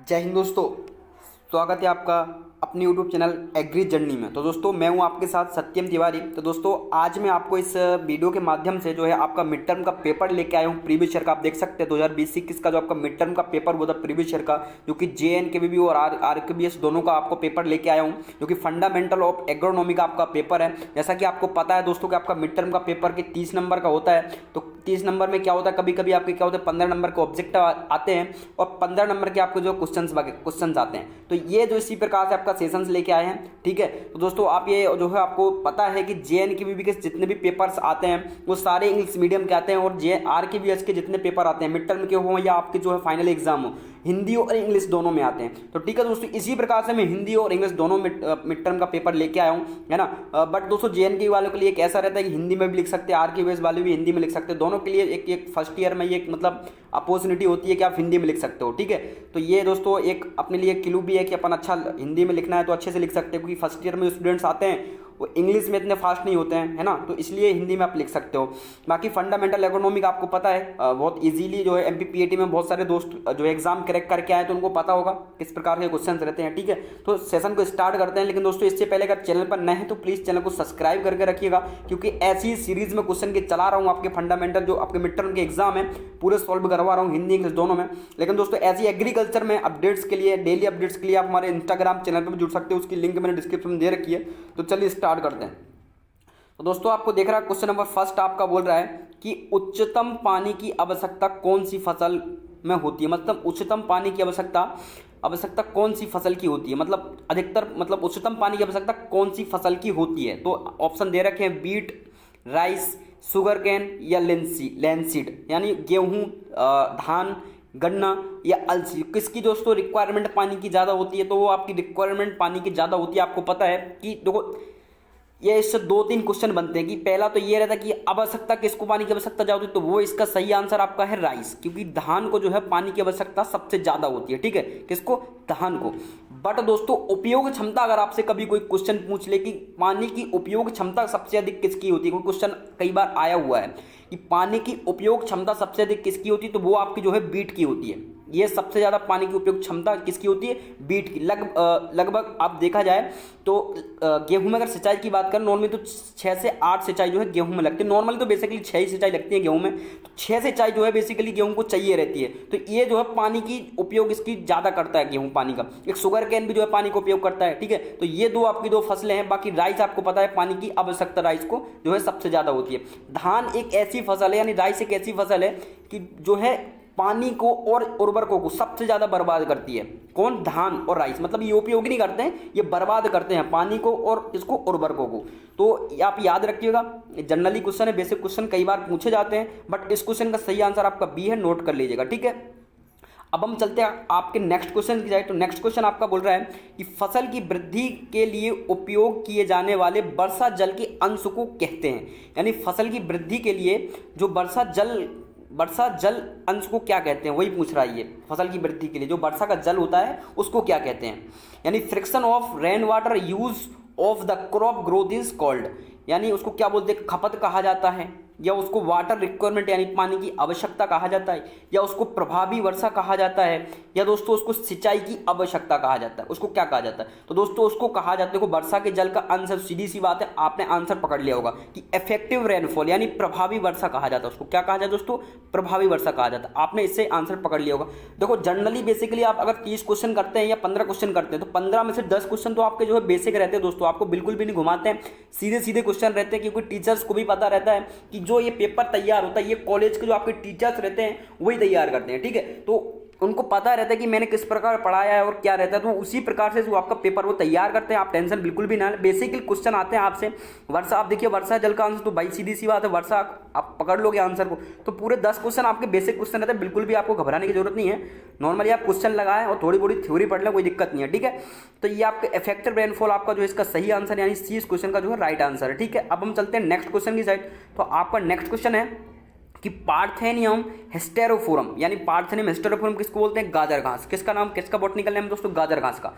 जय हिंद दोस्तों। स्वागत है आपका अपने YouTube चैनल एग्री जर्नी में। तो दोस्तों मैं हूं आपके साथ सत्यम तिवारी। तो दोस्तों आज मैं आपको इस वीडियो के माध्यम से जो है आपका मिड टर्म का पेपर लेके आया हूं प्रीवियस ईयर का। आप देख सकते हैं 2020-21 का जो आपका मिड टर्म का पेपर हुआ था प्रीवियस ईयर का, जो कि JNKVB और RKBS दोनों का आपको पेपर लेके आया हूँ, जो कि फंडामेंटल ऑफ एग्रोनॉमी का आपका पेपर है। जैसा कि आपको पता है दोस्तों कि आपका मिड टर्म का पेपर के 30 नंबर का होता है। तो 30 नंबर में क्या होता है, कभी कभी आपके क्या होता है 15 नंबर के ऑब्जेक्टिव आते हैं और 15 नंबर के आपको जो क्वेश्चन आते हैं। तो ये जो इसी प्रकार से आपका सेशंस लेके आए हैं, ठीक है। तो दोस्तों आप ये जो है आपको पता है कि JNKVB के जितने भी पेपर्स आते हैं वो सारे इंग्लिश मीडियम के आते हैं, और RKBS के जितने पेपर आते हैं मिड टर्म के हों या आपके जो है फाइनल एग्जाम हो, हिंदी और इंग्लिश दोनों में आते हैं। तो ठीक है दोस्तों, इसी प्रकार से मैं हिंदी और इंग्लिश दोनों मिड टर्म का पेपर लेके आया हूँ, है ना। बट दोस्तों JNKVB वालों के लिए एक ऐसा रहता है कि हिंदी में भी लिख सकते हैं, RKBS वाले भी हिंदी में लिख सकते हैं। दोनों के लिए एक फर्स्ट ईयर में ये मतलब अपॉर्चुनिटी होती है कि आप हिंदी में लिख सकते हो, ठीक है। तो ये दोस्तों एक अपने लिए क्लू भी है कि अपन अच्छा हिंदी में लिखना है तो अच्छे से लिख सकते हैं, क्योंकि फर्स्ट ईयर में जो स्टूडेंट्स आते हैं वो इंग्लिश में इतने फास्ट नहीं होते हैं, है ना। तो इसलिए हिंदी में आप लिख सकते हो। बाकी फंडामेंटल इकोनॉमी का आपको पता है बहुत इजीली जो है MPPAT में बहुत सारे दोस्त जो एग्जाम क्रैक करके आए तो उनको पता होगा किस प्रकार के क्वेश्चन रहते हैं, ठीक है। तो सेशन को स्टार्ट करते हैं। लेकिन दोस्तों इससे पहले अगर चैनल पर नए हैं तो प्लीज़ चैनल को सब्सक्राइब करके रखिएगा, क्योंकि ऐसी सीरीज में क्वेश्चन के चला रहा हूँ आपके फंडामेंटल जो आपके मिड टर्म के एग्जाम है पूरे सॉल्व करवा रहा हूँ हिंदी इंग्लिश दोनों में। लेकिन दोस्तों ऐसी एग्रीकल्चर में अपडेट्स के लिए, डेली अपडेट्स के लिए आप हमारे इंस्टाग्राम चैनल पर भी जुड़ सकते हो, उसकी लिंक मैंने डिस्क्रिप्शन में दे रखी है। तो चलिए स्टार्ट करते हैं। तो दोस्तों आपको देख रहा है क्वेश्चन नंबर फर्स्ट आपका बोल रहा है कि उच्चतम पानी की आवश्यकता कौन सी फसल में होती है। मतलब उच्चतम पानी की आवश्यकता कौन सी फसल की होती है, मतलब अधिकतर मतलब उच्चतम पानी की आवश्यकता कौन सी फसल की होती है। तो ऑप्शन दे रखे हैं बीट, राइस, शुगर कैन या लैंसीड, यानी गेहूं, धान, गन्ना या अलसी। किसकी दोस्तों रिक्वायरमेंट पानी की ज़्यादा होती है, तो वो आपकी रिक्वायरमेंट पानी की ज़्यादा होती है। आपको पता है कि देखो ये इससे 2-3 क्वेश्चन बनते हैं कि पहला तो ये रहता है कि आवश्यकता किसको पानी की आवश्यकता ज़्यादा होती है, तो वो इसका सही आंसर आपका है राइस, क्योंकि धान को जो है पानी की आवश्यकता सबसे ज़्यादा होती है, ठीक है। किसको? धान को। बट दोस्तों उपयोग क्षमता, अगर आपसे कभी कोई क्वेश्चन पूछ ले कि पानी की उपयोग क्षमता सबसे अधिक किसकी होती है, कोई क्वेश्चन कई बार आया हुआ है कि पानी की उपयोग क्षमता सबसे अधिक किसकी होती है, तो वो आपकी जो है बीट की होती है। ये सबसे ज़्यादा पानी की उपयोग क्षमता किसकी होती है? बीट की। लगभग आप देखा जाए तो गेहूं में अगर सिंचाई की बात करें नॉर्मली तो 6 से 8 सिंचाई जो है गेहूं में लगती है। नॉर्मली तो बेसिकली 6 ही सिंचाई लगती है गेहूं में, तो 6 सिंचाई जो है बेसिकली गेहूं को चाहिए रहती है। तो ये जो है पानी की उपयोग इसकी ज़्यादा करता है गेहूं पानी का। एक शुगर कैन भी जो है पानी का उपयोग करता है, ठीक है। तो ये दो आपकी दो फसलें हैं। बाकी राइस आपको पता है पानी की आवश्यकता राइस को जो है सबसे ज़्यादा होती है। धान एक ऐसी फसल है, यानी राइस एक ऐसी फसल है कि जो है पानी को और उर्वरकों को सबसे ज़्यादा बर्बाद करती है। कौन? धान और राइस। मतलब ये उपयोग नहीं करते हैं, ये बर्बाद करते हैं पानी को और इसको उर्वरकों को। तो आप याद रखिएगा, जनरली क्वेश्चन है, बेसिक क्वेश्चन कई बार पूछे जाते हैं, बट इस क्वेश्चन का सही आंसर आपका बी है, नोट कर लीजिएगा, ठीक है। अब हम चलते हैं आपके नेक्स्ट क्वेश्चन की जाए। तो नेक्स्ट क्वेश्चन आपका बोल रहा है कि फसल की वृद्धि के लिए उपयोग किए जाने वाले वर्षा जल के अंश को कहते हैं। यानी फसल की वृद्धि के लिए जो वर्षा जल अंश को क्या कहते हैं, वही पूछ रहा है ये। फसल की वृद्धि के लिए जो वर्षा का जल होता है उसको क्या कहते हैं। यानी friction of rain water use of the crop growth is called, यानी उसको क्या बोलते हैं? खपत कहा जाता है, या उसको वाटर रिक्वायरमेंट यानी पानी की आवश्यकता कहा जाता है, या उसको प्रभावी वर्षा कहा जाता है, या दोस्तों उसको सिंचाई की आवश्यकता कहा जाता है। उसको क्या कहा जाता है? तो दोस्तों उसको कहा जाता है, देखो वर्षा के जल का अंश, सीधी सी बात है, आपने आंसर पकड़ लिया होगा कि इफेक्टिव रेनफॉल, यानी प्रभावी वर्षा कहा जाता है। उसको क्या कहा जाता है दोस्तों? प्रभावी वर्षा कहा जाता है। आपने इससे आंसर पकड़ लिया होगा। देखो जनरली बेसिकली आप अगर 30 क्वेश्चन करते हैं या 15 क्वेश्चन करते हैं तो 15 में से 10 क्वेश्चन तो आपके जो है बेसिक रहते हैं दोस्तों, आपको बिल्कुल भी नहीं घुमाते हैं, सीधे सीधे क्वेश्चन रहते हैं। क्योंकि टीचर्स को भी पता रहता है कि जो ये पेपर तैयार होता है ये कॉलेज के जो आपके टीचर्स रहते हैं वही तैयार करते हैं, ठीक है। तो उनको पता रहता है कि मैंने किस प्रकार पढ़ाया है और क्या रहता है, तो उसी प्रकार से जो आपका पेपर वो तैयार करते हैं। आप टेंशन बिल्कुल भी ना लें। बेसिकली क्वेश्चन आते हैं आपसे वर्षा, आप देखिए वर्षा जल का आंसर, तो भाई सीधी सी बात है, वर्षा आप पकड़ लोगे आंसर को तो पूरे 10 क्वेश्चन आपके बेसिक क्वेश्चन रहते हैं। बिल्कुल भी आपको घबराने की जरूरत नहीं है। नॉर्मली आप क्वेश्चन लगाएं और थोड़ी बड़ी थ्योरी पढ़ लें, कोई दिक्कत नहीं है, ठीक है। तो ये आपका इफेक्टिव रेनफॉल आपका जो इसका सही आंसर यानी सी इस क्वेश्चन का जो है राइट आंसर है, ठीक है। अब हम चलते हैं नेक्स्ट क्वेश्चन की साइड। तो आपका नेक्स्ट क्वेश्चन है कि पार्थेनियम हिस्टेरोफोरम, यानी पार्थेनियम हिस्टेरोफोरम किसको बोलते हैं? गाजर घास। किसका नाम, किसका बॉटनिकल नेम दोस्तों? गाजर घास का।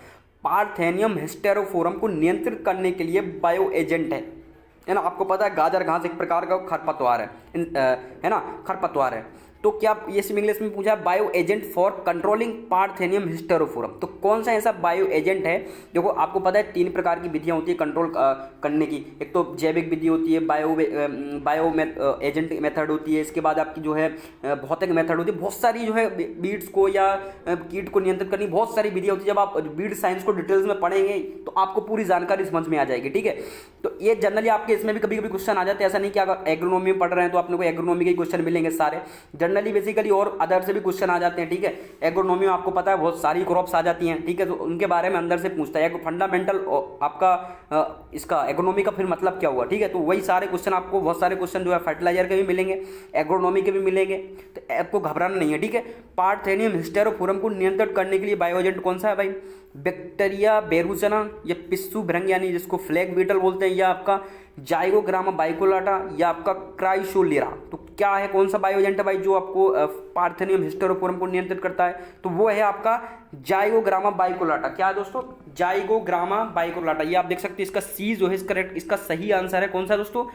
पार्थेनियम हिस्टेरोफोरम को नियंत्रित करने के लिए बायो एजेंट है ना। आपको पता है गाजर घास एक प्रकार का खरपतवार है ना, खरपतवार है। तो क्या ये इंग्लिश में पूछा bio agent for controlling parthenium hysterophorus. तो कौन सा ऐसा बायो एजेंट है, देखो आपको पता है 3 प्रकार की विधियां होती है कंट्रोल करने की। एक तो जैविक विधि होती है, बायो एजेंट मेथड होती है, इसके बाद आपकी जो है भौतिक मेथड होती है। बहुत सारी जो है बीड्स को या कीट को नियंत्रित करनी बहुत सारी विधियां होती है। जब आप बीड साइंस को डिटेल्स में पढ़ेंगे तो आपको पूरी जानकारी समझ में आ जाएगी, ठीक है। तो ये जनरली आपके इसमें भी कभी कभी क्वेश्चन आ जाते हैं, ऐसा नहीं कि अगर एग्रोनॉमी में पढ़ रहे हैं तो अपने को एग्रोनॉमी के क्वेश्चन मिलेंगे सारे, जनरली बेसिकली और अदर से भी क्वेश्चन आ जाते हैं, ठीक है। एग्रोनॉमी में आपको पता है बहुत सारी क्रॉप्स आ जाती हैं, ठीक है, तो उनके बारे में अंदर से पूछता है। फंडामेंटल आपका इसका एग्रोनॉमी का फिर मतलब क्या हुआ, ठीक है। तो वही सारे क्वेश्चन आपको बहुत सारे क्वेश्चन जो है फर्टिलाइजर के भी मिलेंगे, एग्रोनॉमी के भी मिलेंगे, तो आपको घबराना नहीं है, ठीक है। पार्थेनियम हिस्टेरोफोरम को नियंत्रित करने के लिए बायो एजेंट कौन सा है भाई, बैक्टीरिया बेरुचना या पिस्सू भृंग यानी जिसको फ्लैग बीटल बोलते हैं, या आपका जाइगोग्रामा बाइकोलाटा, या आपका क्राइसोलिरा। तो क्या है, कौन सा बायो एजेंट है भाई जो आपको पार्थेनियम हिस्टेरोफोरम को नियंत्रित करता है, तो वो है आपका जाइगोग्रामा बाइकोलाटा। क्या है दोस्तों, जाइगोग्रामा बाइकोलाटा। ये आप देख सकते हैं इसका सी जो है करेक्ट, इसका सही आंसर है कौन सा दोस्तों,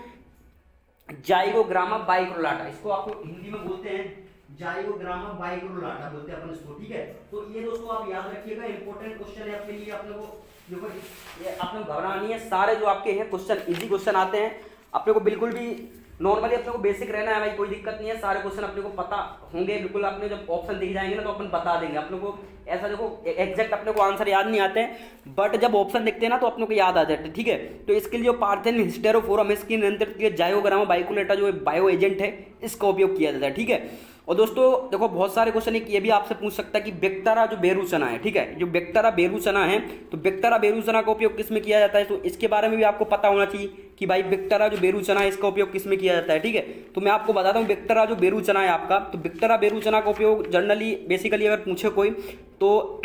जाइगोग्रामा बाइकोलाटा। इसको आपको हिंदी में बोलते हैं जाइगोग्रामा बाइकोलाटा बोलते हैं अपन इसको, ठीक है। तो ये दोस्तों आप याद रखिएगा, इंपॉर्टेंट क्वेश्चन है आपके लिए। अपने को देखो ये आपने घबराना नहीं है, सारे जो आपके हैं क्वेश्चन इजी क्वेश्चन आते हैं। अपने को बिल्कुल भी नॉर्मली अपने को बेसिक रहना है भाई, कोई दिक्कत नहीं है, सारे क्वेश्चन अपने को पता होंगे बिल्कुल। आपने जब ऑप्शन दिख जाएंगे ना तो अपन बता देंगे अपने को। ऐसा देखो एग्जैक्ट अपने को आंसर याद नहीं आते हैं, बट जब ऑप्शन दिखते हैं ना तो अपने को याद आ जाते हैं, ठीक है। तो इसके लिए जो पार्थेनियम हिस्टेरोफोरम है इसकी नियंत्रित के जाइगोग्रामा बाइकोलाटा जो बायो एजेंट है इसका उपयोग किया जाता है, ठीक है। और दोस्तों देखो बहुत सारे क्वेश्चन ये भी आपसे पूछ सकता है कि बेक्टेरा जो बेरुचना है, ठीक है, जो बेक्टेरा बेरुचना है तो बेक्टेरा बेरुचना का उपयोग किस में किया जाता है, तो इसके बारे में भी आपको पता होना चाहिए कि भाई बेक्टेरा जो बेरुचना है इसका उपयोग किस में किया जाता है, ठीक है। तो मैं आपको बताता हूँ बेक्टेरा जो बेरुचना है आपका, तो बेक्टेरा बेरुचना का उपयोग जनरली बेसिकली अगर पूछे कोई तो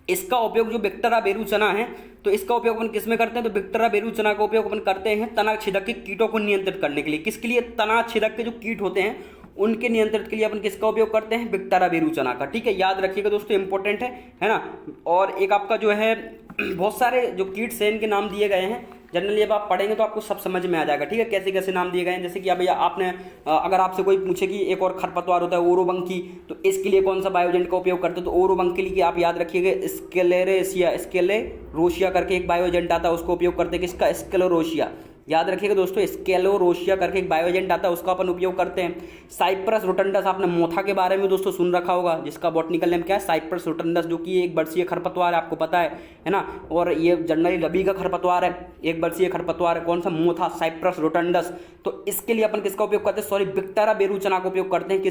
इसका उपयोग जो बेक्टेरा बेरुचना है तो इसका उपयोग अपन किस में करते हैं, तो बेक्टेरा बेरुचना का उपयोग अपन करते हैं तना छिदक के कीटों को नियंत्रित करने के लिए। किसके लिए, तना छिदक के जो कीट होते हैं उनके नियंत्रित के लिए अपन किसका उपयोग करते हैं, बेक्टेरा बेरुचना का, ठीक है। याद रखिएगा दोस्तों, इंपॉर्टेंट है ना। और एक आपका जो है बहुत सारे जो कीट्स हैं इनके नाम दिए गए हैं, जनरली अब आप पढ़ेंगे तो आपको सब समझ में आ जाएगा, ठीक है, कैसे कैसे नाम दिए गए हैं। जैसे कि अब भैया आपने अगर आपसे कोई पूछे कि एक और खरपतवार होता है ओरोबंकी, तो इसके लिए कौन सा बायोजेंट का उपयोग करते हैं, तो ओरोबंकी के लिए आप याद रखिएगा स्क्लेरोसिया करके एक बायोजेंट आता है, उसको उपयोग करते हैं। किसका, स्क्लेरोसिया, याद रखिएगा दोस्तों, स्क्लेरोसिया करके एक बायोजेंट आता है उसका अपन उपयोग करते हैं। साइप्रस रोटंडस, आपने मोथा के बारे में दोस्तों सुन रखा होगा, जिसका बॉटनिकल नेम क्या है, साइप्रस रोटंडस, जो कि एक वर्षीय खरपतवार है, आपको पता है ना। और ये जनरली रबी का खरपतवार है, एक वर्षीय खरपतवार है, कौन सा, मोथा, साइप्रस रोटंडस। तो इसके लिए अपन किसका उपयोग करते हैं, सॉरी बेक्टेरा बेरुचना का उपयोग करते हैं।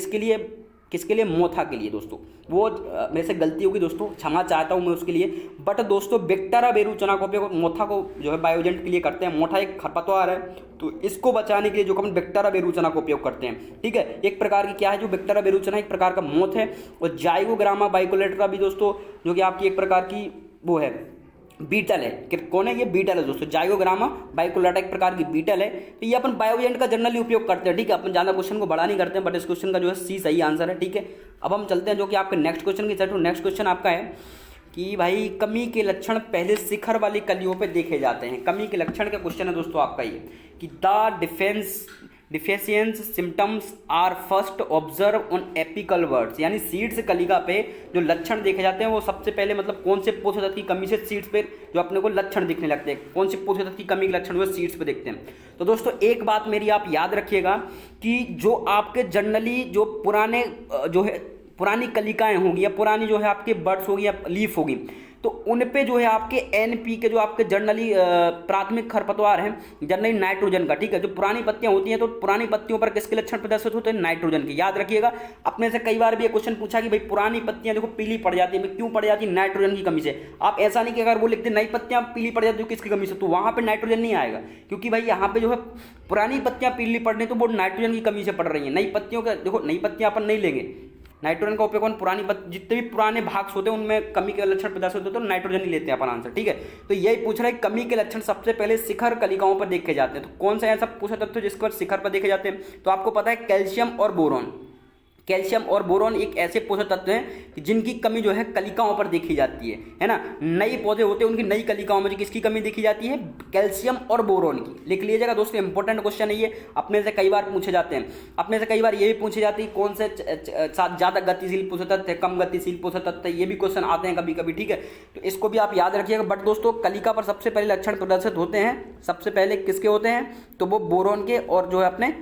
किसके लिए, मोथा के लिए दोस्तों। वो मेरे से गलती होगी दोस्तों, क्षमा चाहता हूँ मैं उसके लिए, बट दोस्तों बेक्टेरा बेरुचना का उपयोग मोथा को जो है बायोजेंट के लिए करते हैं। मोथा एक खरपतवार है तो इसको बचाने के लिए जो हम बेक्टेरा बेरुचना का उपयोग करते हैं, ठीक है। एक प्रकार की क्या है, जो बेक्टेरा बेरुचना एक प्रकार का मोथ है। और जाइगोग्रामा बाइकोलाटा भी दोस्तों जो कि आपकी एक प्रकार की वो है बीटल है। कौन है ये, बीटल है दोस्तों, जाइगोग्रामा बाइकोलाटा एक प्रकार की बीटल है। तो ये अपन बायोजेंट का जनरली उपयोग करते हैं, ठीक है। अपन ज़्यादा क्वेश्चन को बड़ा नहीं करते हैं, बट इस क्वेश्चन का जो है सी सही आंसर है, ठीक है। अब हम चलते हैं जो कि आपके नेक्स्ट क्वेश्चन की तरफ। नेक्स्ट क्वेश्चन आपका है कि भाई कमी के लक्षण पहले शिखर वाली कलियों पे देखे जाते हैं। कमी के लक्षण का क्वेश्चन है दोस्तों आपका ये कि the deficiency symptoms are first observe on apical buds, यानी सीड्स कलिका पे जो लक्षण देखे जाते हैं वो सबसे पहले मतलब कौन से पोषक तत्व की कमी से सीड्स पे जो अपने को लक्षण दिखने लगते हैं, कौन से पोषक तत्व की कमी के लक्षण वो सीड्स पे देखते हैं। तो दोस्तों एक बात मेरी आप याद रखिएगा कि जो आपके जनरली जो पुराने जो है पुरानी कलिकाएं होंगी या पुरानी जो है आपके बर्ड्स होगी या लीफ होगी, तो उन पे जो है आपके एनपी के जो आपके जनरली प्राथमिक खरपतवार हैं जनरली नाइट्रोजन का, ठीक है। जो पुरानी पत्तियां होती हैं तो पुरानी पत्तियों पर किसके लक्षण प्रदर्शित होते हैं, नाइट्रोजन के। याद रखिएगा, अपने से कई बार भी ये क्वेश्चन पूछा कि भाई पुरानी पत्तियां देखो पीली पड़ जाती है, क्यों पड़ जाती है, नाइट्रोजन की कमी से। आप ऐसा नहीं कि अगर वो लिखते नई पत्तियां पीली पड़ जाती है किसकी कमी से, तो वहां पर नाइट्रोजन नहीं आएगा, क्योंकि भाई यहाँ पे जो है पुरानी पत्तियां पीली पड़ रही तो वो नाइट्रोजन की कमी से पड़ रही है। नई पत्तियों का देखो, नई पत्तियां अपन नहीं लेंगे, नाइट्रोजन का उपयोग पुरानी जितने भी पुराने भाग होते हैं उनमें कमी के लक्षण प्रदर्शित होते हैं तो नाइट्रोजन ही लेते हैं अपन आंसर, ठीक है। तो यही पूछ रहा है कमी के लक्षण सबसे पहले शिखर कलिकाओं पर देखे जाते हैं। तो कौन सा ऐसा पोषक तत्व जिसको शिखर पर देखे जाते हैं, तो आपको पता है कैल्शियम और बोरॉन। कैल्शियम और बोरोन एक ऐसे पोषक तत्व हैं कि जिनकी कमी जो है कलिकाओं पर देखी जाती है ना। नए पौधे होते हैं उनकी नई कलिकाओं में किसकी कमी देखी जाती है? कैल्शियम और बोरोन की। लिख लीजिएगा दोस्तों, इंपॉर्टेंट क्वेश्चन है ये, अपने से कई बार पूछे जाते हैं। अपने से कई बार ये भी पूछे जाते हैं कौन से ज़्यादा गतिशील पोषक तत्व है, कम गतिशील पोषक तत्व है, ये भी क्वेश्चन आते हैं कभी कभी, ठीक है। तो इसको भी आप याद रखिएगा। बट दोस्तों कलिका पर सबसे पहले लक्षण प्रदर्शित होते हैं, सबसे पहले किसके होते हैं? तो वो बोरोन के और जो है अपने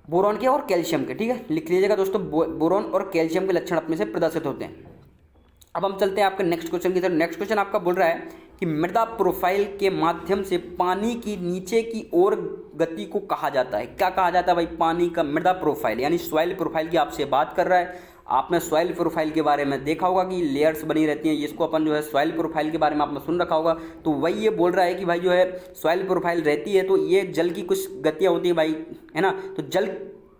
बोरोन के और कैल्शियम के, ठीक है। लिख लीजिएगा दोस्तों, बोरोन और कैल्शियम के लक्षण अपने से प्रदर्शित होते हैं। अब हम चलते हैं आपके नेक्स्ट क्वेश्चन की तरफ। नेक्स्ट क्वेश्चन आपका बोल रहा है कि मृदा प्रोफाइल के माध्यम से पानी की नीचे की ओर गति को कहा जाता है। क्या कहा जाता है भाई? पानी का मृदा प्रोफाइल यानी सॉइल प्रोफाइल की आपसे बात कर रहा है। आपने सॉइल प्रोफाइल के बारे में देखा होगा कि लेयर्स बनी रहती हैं, इसको अपन जो है सॉइल प्रोफाइल के बारे में आपने सुन रखा होगा। तो वही ये बोल रहा है कि भाई जो है सॉइल प्रोफाइल रहती है तो ये जल की कुछ गतियाँ होती है भाई, है ना। तो जल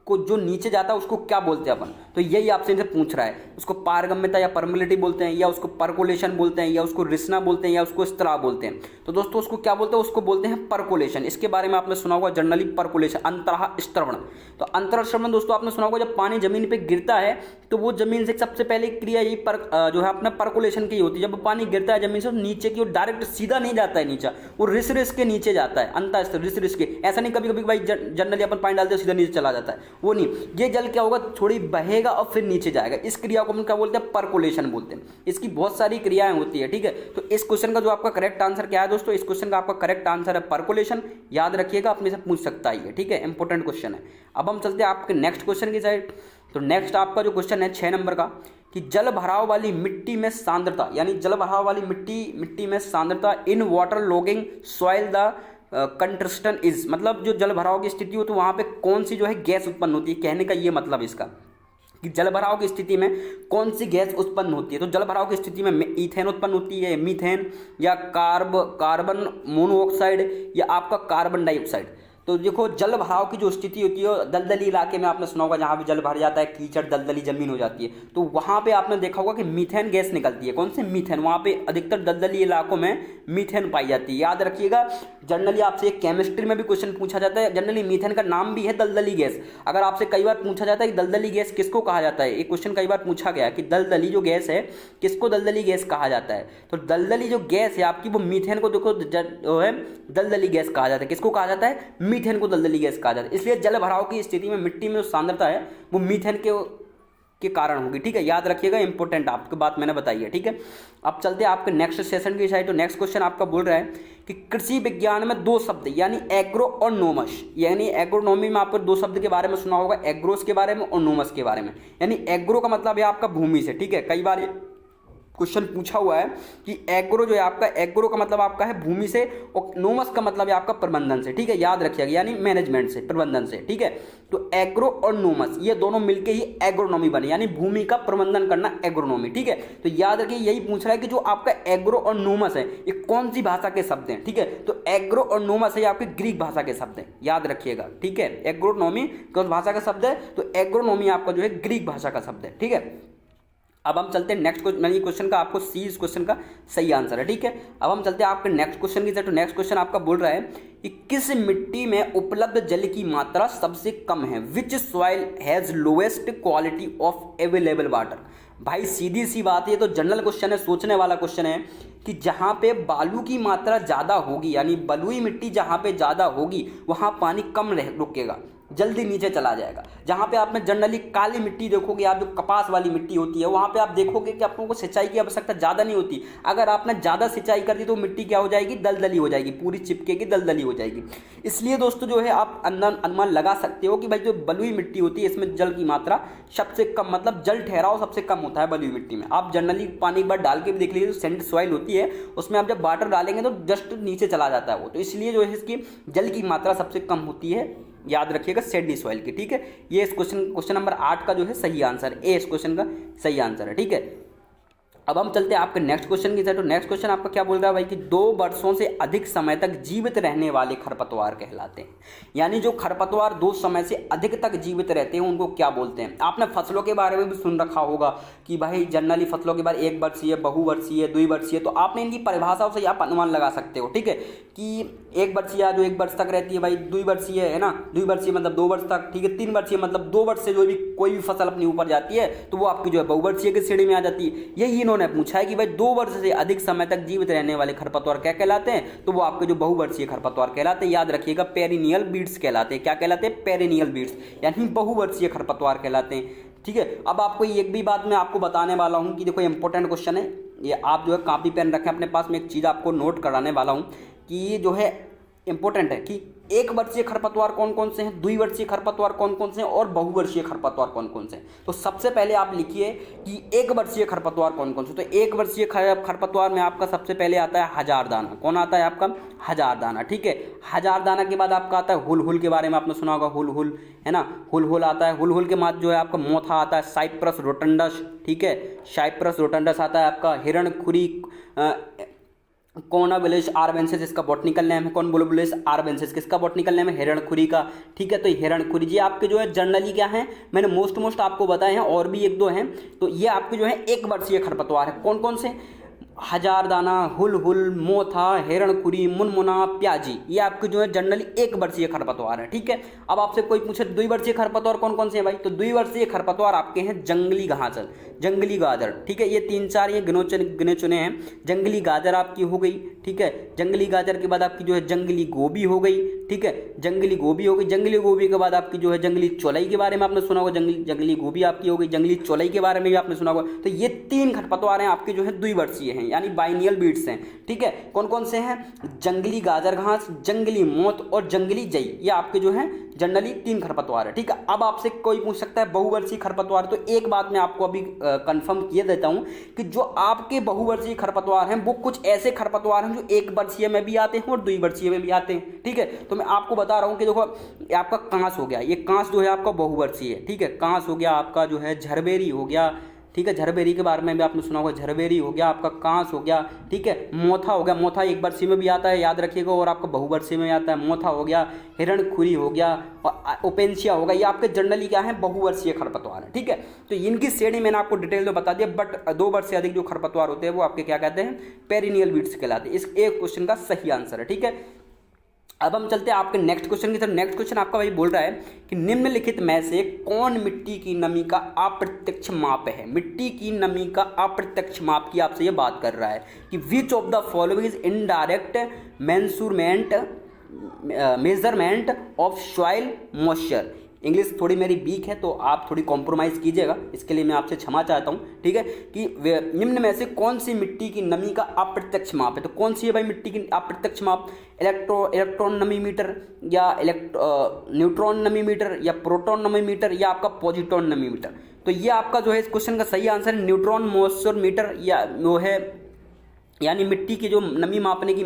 को जो नीचे जाता है उसको क्या बोलते हैं अपन? तो यही आपसे इनसे पूछ रहा है। उसको पारगम्यता या परमिलिटी बोलते हैं, या उसको पर्कोलेशन बोलते हैं, या उसको रिसना बोलते हैं, या उसको स्त्राव बोलते हैं। तो दोस्तों उसको क्या बोलते हैं? उसको बोलते हैं पर्कोलेशन। इसके बारे में आपने सुना होगा जनरली, पर्कोलेशन, अंतराह स्त्रवण। तो अंतराह स्त्रवण दोस्तों आपने सुना होगा, जब पानी जमीन पर गिरता है तो वो जमीन से सबसे पहले क्रिया यही जो है अपना पर्कोलेशन की होती है। जब पानी गिरता है जमीन से नीचे की ओर डायरेक्ट सीधा नहीं जाता है नीचे, वो रिस रिस के नीचे जाता है, अंतः स्तर रिस रिस के। ऐसा नहीं कभी कभी भाई जनरली अपन पानी डालते हैं सीधा नीचे चला जाता है, वो नहीं। ये जल क्या होगा, थोड़ी बहेगा और फिर नीचे जाएगा। इस क्रिया को हम क्या बोलते हैं? पर्कोलेशन बोलते हैं। इसकी बहुत सारी क्रियाएं होती है, ठीक है। तो इस क्वेश्चन का जो आपका करेक्ट आंसर क्या है दोस्तों? इस क्वेश्चन का आपका करेक्ट आंसर है पर्कोलेशन। याद रखिएगा, अपने से पूछ सकता है, ठीक है। इंपॉर्टेंट क्वेश्चन है। अब हम चलते हैं आपके नेक्स्ट क्वेश्चन की साइड। तो नेक्स्ट आपका जो क्वेश्चन है 6 नंबर का, कि जल भराव वाली मिट्टी में सांद्रता, यानी जल भराव वाली मिट्टी में सांद्रता in water logging soil the concentration is, मतलब जो जल भराव की स्थिति हो तो वहाँ पे कौन सी जो है गैस उत्पन्न होती है। कहने का ये मतलब इसका कि जल भराव की स्थिति में कौन सी गैस उत्पन्न होती है। तो जल भराव की स्थिति में ईथेन उत्पन्न होती है, मीथेन, या कार्बन मोनोऑक्साइड, या आपका कार्बन डाइऑक्साइड। तो देखो जल भराव की जो स्थिति होती है, दलदली इलाके में आपने सुना होगा जहाँ भी जल भर जाता है, कीचड़ दलदली जमीन हो जाती है, तो वहाँ पे आपने देखा होगा कि मीथेन गैस निकलती है। कौन से? मीथेन। वहाँ पे अधिकतर दलदली इलाकों में मीथेन पाई जाती है। याद रखिएगा, जनरली आपसे एक केमिस्ट्री में भी क्वेश्चन पूछा जाता है। जनरली मीथेन का नाम भी है दलदली गैस। अगर आपसे कई बार पूछा जाता है कि दलदली गैस किसको कहा जाता है, एक क्वेश्चन कई बार पूछा गया कि दलदली जो गैस है किसको दलदली गैस कहा जाता है। तो दलदली जो गैस है आपकी, वो मीथेन को देखो जो है दलदली गैस कहा जाता है। किसको कहा जाता है? मीथेन को दलदली गैस कहा जाता है। इसलिए जल भराव की स्थिति में मिट्टी में जो सांद्रता है वो मीथेन के कारण होगी, ठीक है। याद रखिएगा, इंपॉर्टेंट आपकी बात मैंने बताई है, ठीक है। अब चलते हैं आपके नेक्स्ट सेशन की साइड। तो नेक्स्ट क्वेश्चन आपका बोल रहा है कि कृषि विज्ञान में 2 शब्द यानी एग्रो और नोमस, यानी एग्रोनॉमी में आपको 2 शब्द के बारे में सुना होगा, एग्रोस के बारे में और नोमस के बारे में। यानी एग्रो का मतलब है आपका भूमि से, ठीक है। कई बार क्वेश्चन पूछा हुआ है कि एग्रो जो है आपका, एग्रो का मतलब आपका है भूमि से, और नोमस का मतलब है आपका प्रबंधन से, ठीक है। याद रखिएगा, यानी मैनेजमेंट से, प्रबंधन से, ठीक है। तो एग्रो और नोमस ये दोनों मिलके ही एग्रोनॉमी बने, यानी भूमि का प्रबंधन करना एग्रोनॉमी, ठीक है। तो याद रखिए, यही पूछ रहा है कि जो आपका एग्रो और नोमस है ये कौन सी भाषा के शब्द हैं, ठीक है। तो एग्रो और नोमस है आपके ग्रीक भाषा के शब्द हैं, याद रखिएगा, ठीक है। एग्रोनॉमी कौन भाषा का शब्द है? तो एग्रोनॉमी आपका जो है ग्रीक भाषा का शब्द है, ठीक है। अब हम चलते हैं नेक्स्ट क्वेश्चन का, आपको सी इस क्वेश्चन का सही आंसर है, ठीक है। अब हम चलते हैं आपके नेक्स्ट क्वेश्चन की तरफ। तो नेक्स्ट क्वेश्चन आपका बोल रहा है कि किस मिट्टी में उपलब्ध जल की मात्रा सबसे कम है? विच soil has lowest quality of available water. भाई सीधी सी बात है, तो जनरल क्वेश्चन है, सोचने वाला क्वेश्चन है कि जहाँ पे बालू की मात्रा ज़्यादा होगी, यानी बलुई मिट्टी जहाँ पे ज़्यादा होगी वहाँ पानी कम रुकेगा, जल्दी नीचे चला जाएगा। जहाँ पे आप में जनरली काली मिट्टी देखोगे आप, जो कपास वाली मिट्टी होती है, वहाँ पे आप देखोगे कि आप लोगों को सिंचाई की आवश्यकता ज़्यादा नहीं होती। अगर आपने ज़्यादा सिंचाई कर दी तो मिट्टी क्या हो जाएगी? दलदली हो जाएगी, पूरी चिपकेगी, दलदली हो जाएगी। इसलिए दोस्तों जो है आप अनुमान लगा सकते हो कि भाई जो बलुई मिट्टी होती है इसमें जल की मात्रा सबसे कम, मतलब जल ठहराव सबसे कम होता है बलुई मिट्टी में। आप जनरली पानी एक बार डाल के भी देख लीजिए, जो सैंड सॉइल होती है उसमें आप जब वाटर डालेंगे तो जस्ट नीचे चला जाता है वो। तो इसलिए जो है इसकी जल की मात्रा सबसे कम होती है, याद रखिएगा, सैंडी सॉइल की, ठीक है। ये इस क्वेश्चन नंबर 8 का जो है सही आंसर, ए इस क्वेश्चन का सही आंसर है, ठीक है। अब हम चलते हैं आपके नेक्स्ट क्वेश्चन की तरफ। तो नेक्स्ट क्वेश्चन आपका क्या बोल रहा है भाई कि 2 वर्षों से अधिक समय तक जीवित रहने वाले खरपतवार कहलाते हैं। यानी जो खरपतवार 2 समय से अधिक तक जीवित रहते हैं उनको क्या बोलते हैं। आपने फसलों के बारे में भी सुन रखा होगा कि भाई जनरली फसलों के बारे 1 वर्षीय, बहुवर्षीय, 2 वर्षीय, तो आपने इनकी परिभाषाओं से आप अनुमान लगा सकते हो, ठीक है, कि 1 वर्षीय जो 1 वर्ष तक रहती है भाई, 2 वर्षीय है ना, 2 वर्षीय मतलब 2 वर्ष तक, ठीक है, 3 वर्षीय मतलब 2 वर्ष से जो भी कोई भी फसल अपनी ऊपर जाती है तो वो आपकी जो है बहुवर्षीय की श्रेणी में आ जाती है। यही इन्होंने पूछा है कि भाई 2 वर्ष से अधिक समय तक जीवित रहने वाले खरपतवार क्या कहलाते हैं, तो वो आपके जो बहुवर्षीय खरपतवार कहलाते हैं। याद रखिएगा पेरिनियल बीड्स कहलाते हैं। क्या कहलाते हैं? पेरिनियल बीड्स, यानी बहुवर्षीय खरपतवार कहलाते हैं, ठीक है। अब आपको एक भी बात मैं आपको बताने वाला हूं कि देखो इंपॉर्टेंट क्वेश्चन है ये, आप जो है कॉपी पेन रखें अपने पास। में एक चीज़ आपको नोट कराने वाला हूं कि ये जो है इंपॉर्टेंट है कि 1 वर्षीय खरपतवार कौन कौन से हैं, 2 वर्षीय खरपतवार कौन कौन से हैं और बहुवर्षीय खरपतवार कौन कौन से हैं। तो सबसे पहले आप लिखिए कि 1 वर्षीय खरपतवार कौन कौन से। तो 1 वर्षीय खरपतवार में आपका सबसे पहले आता है हजारदाना। कौन आता है आपका? हजारदाना, ठीक है। हजारदाना के बाद आपका आता है हुलहुल, के बारे में आपने सुना होगा, हुलहुल है ना, हुलहुल आता है। हुलहुल के बाद जो है आपका मोथा आता है, साइप्रस रोटंडस, ठीक है, साइप्रस रोटंडस आता है आपका। हिरणखुरी कॉर्नाबुलस आर्बेंसिस इसका बॉटनिकल नेम है। कॉर्नाबुलस आर्बेंसिस किसका बॉटनिकल नेम है? हिरणखुरी का, ठीक है। तो हिरणखुरी ये आपके जो है जनरली क्या है, मैंने मोस्ट आपको बताए हैं, और भी 1-2 हैं। तो ये आपके जो है 1 वर्षीय खरपतवार है। कौन कौन से? हजारदाना, हुलहुल, मोथा, हिरणखुरी, मुनमुना, प्याजी, ये आपके जो है जनरली 1 वर्षीय खरपतवार है, ठीक है। अब आपसे कोई पूछे 2 वर्षीय खरपतवार कौन कौन से हैं भाई, तो 2 वर्षीय खरपतवार आपके हैं जंगली गाजर, जंगली गाजर, ठीक है। ये 3-4 ये गिने चुने हैं। जंगली गाजर आपकी हो गई, ठीक है। जंगली गाजर के बाद आपकी जो है जंगली गोभी हो गई, ठीक है, जंगली गोभी हो गई। जंगली गोभी के बाद आपकी जो है जंगली चौलाई के बारे में आपने सुना होगा, जंगली गोभी आपकी हो गई। जंगली चौलाई के बारे में भी आपने सुना होगा। तो ये 3 खरपतवार हैं आपके जो है 2 वर्षीय हैं, यानी बाइनियल बीड्स हैं, ठीक है। कौन कौन से हैं? जंगली गाजर घास, जंगली मोथ और जंगली जई, ये आपके जो है जनरली 3 खरपतवार है, ठीक है। अब आपसे कोई पूछ सकता है बहुवर्षीय खरपतवार, तो एक बात मैं आपको अभी कंफर्म किए देता हूं कि जो आपके बहुवर्षीय खरपतवार हैं वो कुछ ऐसे खरपतवार हैं जो 1 वर्षीय में भी आते हैं और 2 वर्षीय में भी आते हैं, ठीक है। तो मैं आपको बता रहा हूं कि देखो आपका कांस हो गया, ये कांस जो है आपका बहुवर्षीय है, ठीक है। कांस हो गया आपका जो है झरबेरी हो गया, ठीक है, झरबेरी के बारे में भी आपने सुना होगा, झरबेरी हो गया आपका, कांस हो गया, ठीक है। मोथा हो गया, मोथा 1 वर्षीय में भी आता है, याद रखिएगा, और आपका बहुवर्षीय में आता है। मोथा हो गया, हिरणखुरी हो गया और ओपेंशिया होगा, ये आपके जनरली क्या है? बहुवर्षीय खरपतवार है, ठीक है। तो इनकी श्रेणी मैंने आपको डिटेल में बता दिया, बट 2 वर्ष से अधिक जो खरपतवार होते हैं वो आपके क्या कहते हैं? पेरिनियल बीड्स कहलाते हैं। इस एक क्वेश्चन का सही आंसर है, ठीक है। अब हम चलते हैं आपके नेक्स्ट क्वेश्चन की तरफ। नेक्स्ट क्वेश्चन आपका भाई बोल रहा है कि निम्नलिखित में से कौन मिट्टी की नमी का अप्रत्यक्ष माप है? मिट्टी की नमी का अप्रत्यक्ष माप की आपसे ये बात कर रहा है कि which of the following is indirect measurement of soil moisture. English थोड़ी मेरी वीक है तो आप थोड़ी कॉम्प्रोमाइज़ कीजिएगा, इसके लिए मैं आपसे क्षमा चाहता हूँ, ठीक है। कि निम्न में से कौन सी मिट्टी की नमी का अप्रत्यक्ष माप है? तो कौन सी है भाई मिट्टी की अप्रत्यक्ष माप? इलेक्ट्रॉन नमी मीटर, या न्यूट्रॉन नमी मीटर, या प्रोटॉन नमी मीटर, या आपका पॉजिट्रॉन नमी मीटर। तो ये आपका जो है इस क्वेश्चन का सही आंसर है न्यूट्रॉन मॉइस्चर मीटर, या वो है यानी मिट्टी की जो नमी मापने की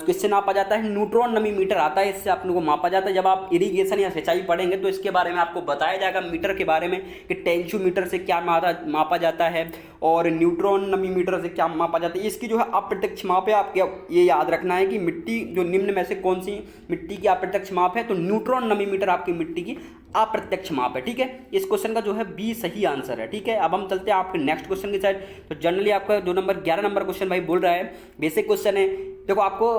किससे नापा जाता है? न्यूट्रॉन नमी मीटर आता है, इससे अपने को मापा जाता है। जब आप इरिगेशन या सिंचाई पढ़ेंगे तो इसके बारे में आपको बताया जाएगा मीटर के बारे में कि टेंशियोमीटर से क्या मापा जाता है और न्यूट्रॉन नमी मीटर से क्या मापा जाता है। इसकी जो है अप्रत्यक्ष माप है। आपके ये याद रखना है कि मिट्टी जो निम्न में से कौन सी मिट्टी की अप्रत्यक्ष माप है, तो न्यूट्रॉन नमी मीटर आपकी मिट्टी की अप्रत्यक्ष माप है, ठीक है। इस क्वेश्चन का जो है बी सही आंसर है, ठीक है। अब हम चलते हैं आपके नेक्स्ट क्वेश्चन की साइड। तो जनरली आपका 11 नंबर क्वेश्चन भाई बोल रहा है, बेसिक क्वेश्चन है। देखो आपको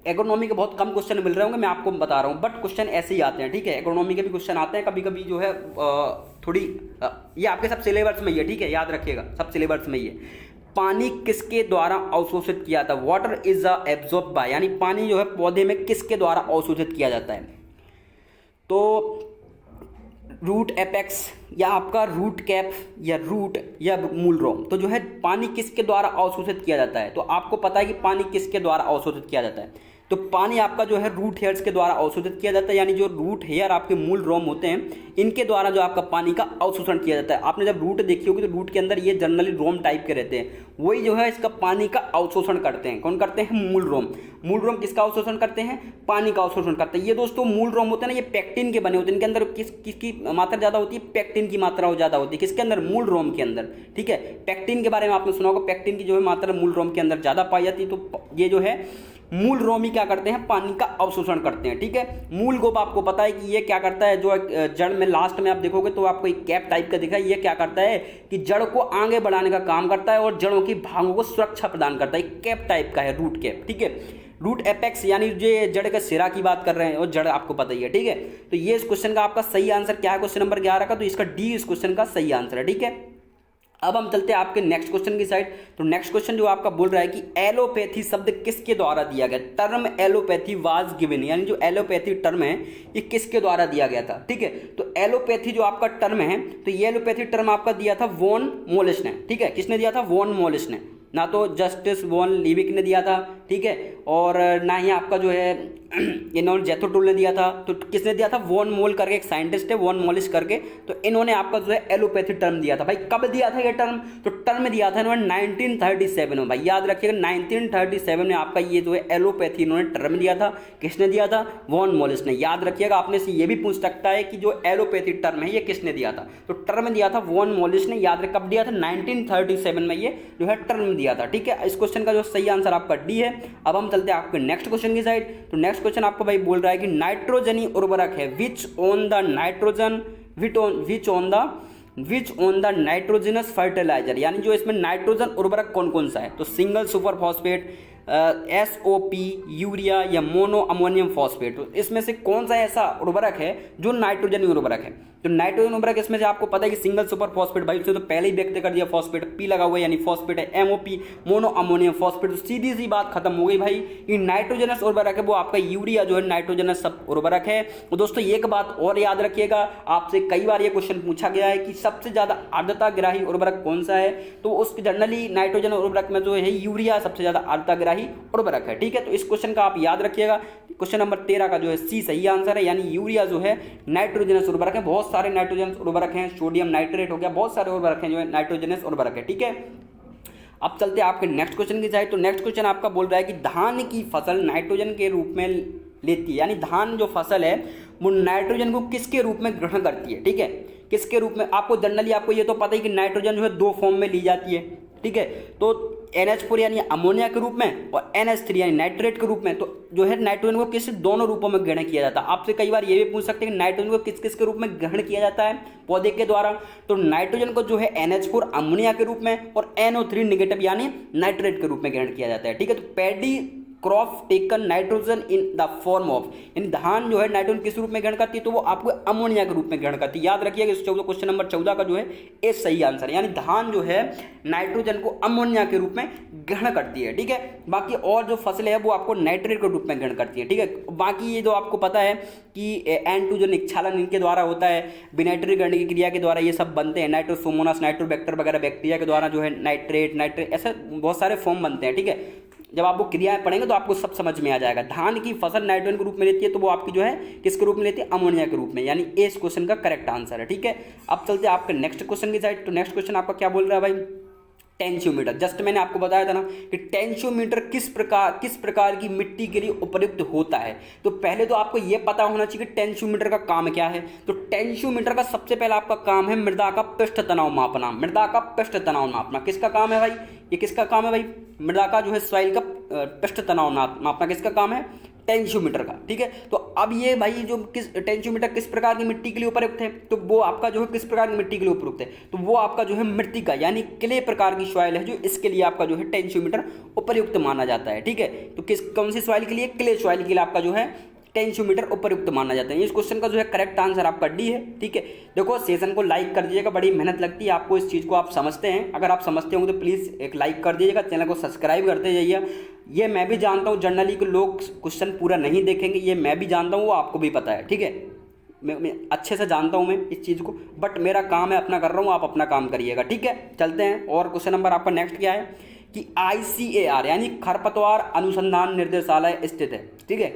एग्रोनॉमी के बहुत कम क्वेश्चन मिल रहे होंगे, मैं आपको बता रहा हूँ, बट क्वेश्चन ऐसे ही आते हैं, ठीक है। एग्रोनॉमी के भी क्वेश्चन आते हैं कभी कभी जो है थोड़ी ये आपके सब सिलेबस में ही है, ठीक है, याद रखिएगा, सब सिलेबस में ही है। पानी किसके द्वारा अवशोषित किया जाता है? वाटर इज एब्जॉर्ब बाय, यानी पानी जो है पौधे में किसके द्वारा अवशोषित किया जाता है? तो रूट एपेक्स, या आपका रूट कैप, या रूट, या मूल रोम। तो जो है पानी किसके द्वारा अवशोषित किया जाता है? तो आपको पता है कि पानी किसके द्वारा अवशोषित किया जाता है? तो पानी आपका जो है रूट हेयर्स के द्वारा अवशोषित किया जाता है, यानी जो रूट हेयर आपके मूल रोम होते हैं इनके द्वारा जो आपका पानी का अवशोषण किया जाता है। आपने जब रूट देखी होगी तो रूट के अंदर ये जनरली रोम टाइप के रहते हैं, वही जो है इसका पानी का अवशोषण करते हैं। कौन करते हैं? मूल रोम। मूल रोम किसका अवशोषण करते हैं? पानी का अवशोषण करते हैं। ये दोस्तों मूल रोम होते हैं ना, ये पेक्टिन के बने होते हैं। इनके अंदर किसकी मात्रा ज़्यादा होती है? पेक्टिन की मात्रा ज़्यादा होती है। किसके अंदर? मूल रोम के अंदर। ठीक है, पेक्टिन के बारे में आपने सुना होगा, पेक्टिन की जो है मात्रा मूल रोम के अंदर ज़्यादा पाई जाती है। तो ये जो है मूल रोम ही क्या करते हैं? पानी का अवशोषण करते हैं। ठीक है, मूल गोप आपको पता है कि ये क्या करता है, जो जड़ में लास्ट में आप देखोगे तो आपको एक कैप टाइप का दिखा है। ये क्या करता है कि जड़ को आगे बढ़ाने का काम करता है और जड़ों की भागों को सुरक्षा प्रदान करता है। कैप टाइप का है, रूट कैप। ठीक है, रूट एपेक्स यानी जो जड़ का सिरा की बात कर रहे हैं और जड़ आपको पता ही है। ठीक है, तो ये इस क्वेश्चन का आपका सही आंसर क्या है? क्वेश्चन नंबर 11 का, तो इसका डी इस क्वेश्चन का सही आंसर है। ठीक है, अब हम चलते हैं आपके नेक्स्ट क्वेश्चन की साइड। तो नेक्स्ट क्वेश्चन जो आपका बोल रहा है कि एलोपैथी शब्द किसके द्वारा दिया गया? टर्म एलोपैथी वाज गिवन, यानी जो एलोपैथी टर्म है ये किसके द्वारा दिया गया था? ठीक है, तो एलोपैथी जो आपका टर्म है, तो ये एलोपैथी टर्म आपका दिया था वॉन मोलिस ने। ठीक है, किसने दिया था? वॉन मोलिस ने, ना तो जस्टिस वॉन लिविक ने दिया था। ठीक है, और ना ही आपका जो है इन्होंने जेथोटूल ने दिया था। तो किसने दिया था? वॉन मोल करके एक साइंटिस्ट है, वॉन मोलिस करके, तो इन्होंने आपका जो है एलोपैथी टर्म दिया था। भाई कब दिया था ये टर्म? तो टर्म दिया था इन्होंने 1937 में। भाई याद रखिएगा 1937 में आपका ये जो है एलोपैथी इन्होंने टर्म दिया था। किसने दिया था? वॉन मोलिस ने। याद रखिएगा, आपने से ये भी पूछ सकता है कि जो एलोपैथी टर्म है ये किसने दिया था? तो टर्म दिया था वॉन मोलिस ने। याद रख कब दिया था? 1937 में ये जो है टर्म दिया था। ठीक है, इस क्वेश्चन का जो सही आंसर आपका डी है। अब हम चलते हैं आपके नेक्स्ट क्वेश्चन की साइड। तो नेक्स्ट क्वेश्चन आपको भाई बोल रहा है कि नाइट्रोजनी उर्वरक है which one the nitrogen which one the nitrogenous fertilizer, यानी जो इसमें नाइट्रोजन उर्वरक कौन कौन सा है? तो single super phosphate, SOP, urea या मोनो अमोनियम फॉस्फेट, तो इसमें से कौन सा ऐसा उर्वरक है जो नाइट्रोजन उर्वरक है? तो नाइट्रोजन उर्वरक इसमें से आपको पता है कि सिंगल सुपर फॉस्फेट, भाई उसने तो पहले ही व्यक्त कर दिया, फॉस्फेट पी लगा हुआ है यानी फॉस्फेट है। MOP मोनो अमोनियम फॉस्फेट, तो सीधी सी बात खत्म हो गई भाई। ये नाइट्रोजनस उर्वरक है वो आपका यूरिया जो है नाइट्रोजनस सब उर्वरक है। तो दोस्तों एक बात और याद रखिएगा, आपसे कई बार ये क्वेश्चन पूछा गया है कि सबसे ज्यादा आर्द्रता ग्राही उर्वरक कौन सा है? तो उस जनरली नाइट्रोजन उर्वरक में जो है यूरिया सबसे ज्यादा आर्द्रता ग्राही उर्वरक है। ठीक है, तो इस क्वेश्चन का आप याद रखिएगा, क्वेश्चन नंबर 13 का जो है सी सही आंसर है, यानी यूरिया जो है नाइट्रोजनस उर्वरक है। बहुत सारे नाइट्रोजनस उर्वरक हैं, सोडियम नाइट्रेट हो गया, बहुत सारे उर्वरक हैं जो है नाइट्रोजनस उर्वरक है। ठीक है, अब चलते हैं आपके नेक्स्ट क्वेश्चन की साइड। तो नेक्स्ट क्वेश्चन आपका बोल रहा है कि धान की फसल नाइट्रोजन के रूप में लेती है, यानी धान जो फसल है वो नाइट्रोजन को किसके रूप में ग्रहण करती है? ठीक है, किसके रूप में? आपको जनरली आपको ये तो पता ही कि नाइट्रोजन जो है दो फॉर्म में ली जाती है। ठीक है, तो NH4 यानी अमोनिया के रूप में और NH3 यानी नाइट्रेट के रूप में। तो जो है नाइट्रोजन को किस दोनों रूपों में ग्रहण किया जाता है। आपसे कई बार ये भी पूछ सकते हैं कि नाइट्रोजन को किस किस के रूप में ग्रहण किया जाता है पौधे के द्वारा? तो नाइट्रोजन को जो है NH4 अमोनिया के रूप में और NO3 निगेटिव यानी नाइट्रेट के रूप में ग्रहण किया जाता है। ठीक है, तो paddy crop taken nitrogen in the form of, यानी धान जो है नाइट्रोजन किस रूप में ग्रहण करती है? तो वो आपको अमोनिया के रूप में ग्रहण करती है। याद रखिएगा इस क्वेश्चन नंबर 14 का जो है ए सही आंसर है, यानी धान जो है नाइट्रोजन को अमोनिया के रूप में ग्रहण करती है। ठीक है, बाकी और जो फसलें है वो आपको नाइट्रेट के रूप में ग्रहण करती है। ठीक है, बाकी ये जो आपको पता है कि N2 जो निक्षालन इनके द्वारा होता है, विनाइट्रीकरण की क्रिया के द्वारा ये सब बनते हैं, नाइट्रोसोमोनास नाइट्रोबैक्टर वगैरह बैक्टीरिया के द्वारा जो है नाइट्रेट ऐसे बहुत सारे फॉर्म बनते हैं। ठीक है, जब आप वो क्रियाएं पढ़ेंगे तो आपको सब समझ में आ जाएगा। धान की फसल नाइट्रोजन के रूप में लेती है तो वो आपकी जो है किसके रूप में लेती है? अमोनिया के रूप में, यानी ए इस क्वेश्चन का करेक्ट आंसर है। ठीक है, अब चलते हैं आपके नेक्स्ट क्वेश्चन की साइड। तो नेक्स्ट क्वेश्चन आपका क्या बोल रहा है भाई? टेंशियोमीटर। जस्ट मैंने आपको बताया था ना कि टेंशियोमीटर किस प्रकार की मिट्टी के लिए उपयुक्त होता है। तो पहले तो आपको यह पता होना चाहिए कि टेंशियोमीटर का काम क्या है। तो टेंशियोमीटर का सबसे पहला आपका काम है मृदा का पृष्ठ तनाव मापना। मृदा का पृष्ठ तनाव नापना किसका काम है भाई? ये किसका काम है भाई? मृदा का जो है सॉइल का पृष्ठ तनाव मापना किसका काम है? टेंशियोमीटर का। ठीक है, तो अब ये भाई जो टेंशियोमीटर किस प्रकार की मिट्टी के लिए उपयुक्त है? तो वो आपका जो है किस प्रकार की मिट्टी के लिए उपयुक्त है? तो वो आपका जो है मृत्तिका यानी क्ले प्रकार की सॉइल है जो इसके लिए आपका जो है टेंशियोमीटर उपयुक्त माना जाता है। ठीक है, तो कौन सी सॉइल के लिए? क्ले सॉइल के लिए आपका जो है टेंशियोमीटर उपयुक्त माना जाता है। इस क्वेश्चन का जो है करेक्ट आंसर आपका डी है। ठीक है, देखो सेशन को लाइक कर दीजिएगा, बड़ी मेहनत लगती है आपको इस चीज़ को, आप समझते हैं। अगर आप समझते होंगे तो प्लीज़ एक लाइक कर दीजिएगा, चैनल को सब्सक्राइब करते जाइए। ये मैं भी जानता हूँ जनरली कि लोग क्वेश्चन पूरा नहीं देखेंगे, ये मैं भी जानता हूँ, वो आपको भी पता है। ठीक है, मैं अच्छे से जानता हूँ मैं इस चीज़ को, बट मेरा काम है अपना कर रहा हूँ, आप अपना काम करिएगा। ठीक है, चलते हैं और क्वेश्चन नंबर आपका नेक्स्ट क्या है कि ICAR यानी खरपतवार अनुसंधान निर्देशालय स्थित है। ठीक है,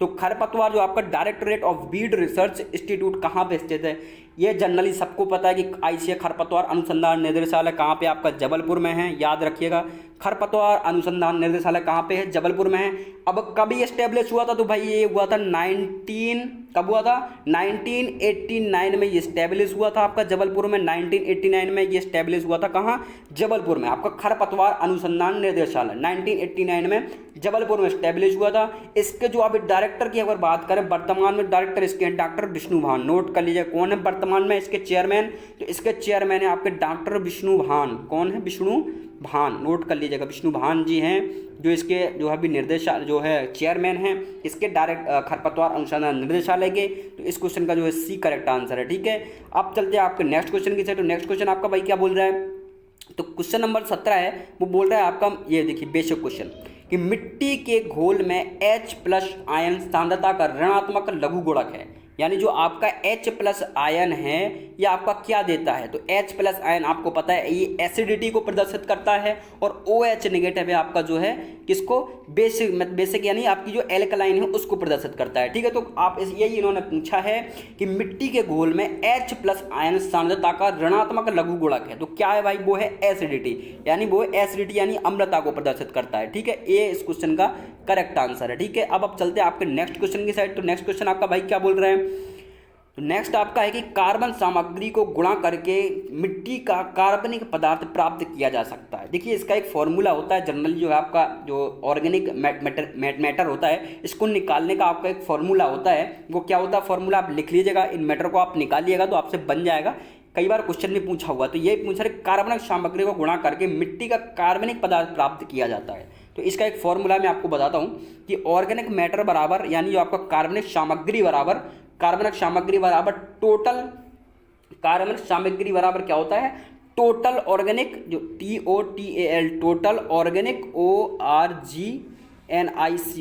तो खरपतवार जो आपका directorate of weed research institute कहाँ पे स्थित है, ये जनरली सबको पता है कि ICAR खरपतवार अनुसंधान निर्देशालय कहाँ पे आपका जबलपुर में है। याद रखिएगा, खरपतवार अनुसंधान निर्देशालय कहाँ पे है, जबलपुर में है। अब कभी एस्टेब्लिश हुआ था, तो भाई ये हुआ था 1989 में ये स्टैब्लिश हुआ था आपका जबलपुर में। 1989 में ये स्टैब्लिश हुआ था कहाँ, जबलपुर में। आपका खरपतवार अनुसंधान निर्देशालय 1989 में जबलपुर में स्टैब्लिश हुआ था। इसके जो अभी डायरेक्टर की अगर बात करें, वर्तमान में डायरेक्टर इसके हैं डॉक्टर विष्णु भान। नोट कर लीजिए कौन है वर्तमान में इसके चेयरमैन, तो इसके चेयरमैन है आपके डॉक्टर विष्णु भान। कौन है, विष्णु भान। नोट कर लीजिएगा, विष्णु भान जी हैं जो इसके जो है अभी निर्देशालय जो है चेयरमैन हैं इसके खरपतवार अनुसंधान निर्देशालय के। तो इस क्वेश्चन का जो है सी करेक्ट आंसर है। ठीक है, अब चलते हैं आपके नेक्स्ट क्वेश्चन की साइड। तो नेक्स्ट क्वेश्चन आपका भाई क्या बोल रहा है, तो क्वेश्चन नंबर 17 है, वो बोल रहा है आपका, ये देखिए बेसिक क्वेश्चन, कि मिट्टी के घोल में H+ आयन सांद्रता का ऋणात्मक लघु गुणक है। यानी जो आपका H+ आयन है ये आपका क्या देता है, तो H+ आयन आपको पता है ये एसिडिटी को प्रदर्शित करता है, और OH नेगेटिव है आपका जो है किसको, बेसिक यानी आपकी जो एल्कलाइन है उसको प्रदर्शित करता है। ठीक है, तो आप यही इन्होंने पूछा है कि मिट्टी के घोल में H+ आयन सांद्रता का ऋणात्मक लघु गुणक है, तो क्या है भाई, वो है एसिडिटी। यानी वो एसिडिटी यानी अम्लता को प्रदर्शित करता है। ठीक है, ये इस क्वेश्चन का करेक्ट आंसर है। ठीक है, अब चलते हैं आपके नेक्स्ट क्वेश्चन की साइड। तो नेक्स्ट क्वेश्चन आपका भाई क्या बोल रहे हैं, तो नेक्स्ट आपका है कि कार्बन सामग्री को गुणा करके मिट्टी का कार्बनिक पदार्थ प्राप्त किया जा सकता है। देखिए इसका एक फॉर्मूला होता है, जनरली जो है आपका जो ऑर्गेनिक मैटर होता है इसको निकालने का आपका एक फॉर्मूला होता है। वो क्या होता है फॉर्मूला, आप लिख लीजिएगा, इन मैटर को आप निकालिएगा तो आपसे बन जाएगा। कई बार क्वेश्चन में पूछा हुआ, तो ये पूछा है कार्बनिक सामग्री को गुणा करके मिट्टी का कार्बनिक पदार्थ प्राप्त किया जाता है। तो इसका एक फॉर्मूला मैं आपको बताता हूँ कि ऑर्गेनिक मैटर बराबर यानी जो आपका कार्बनिक सामग्री बराबर टोटल कार्बनिक सामग्री बराबर क्या होता है, टोटल ऑर्गेनिक जो TOTAL टोटल ऑर्गेनिक ORGNIC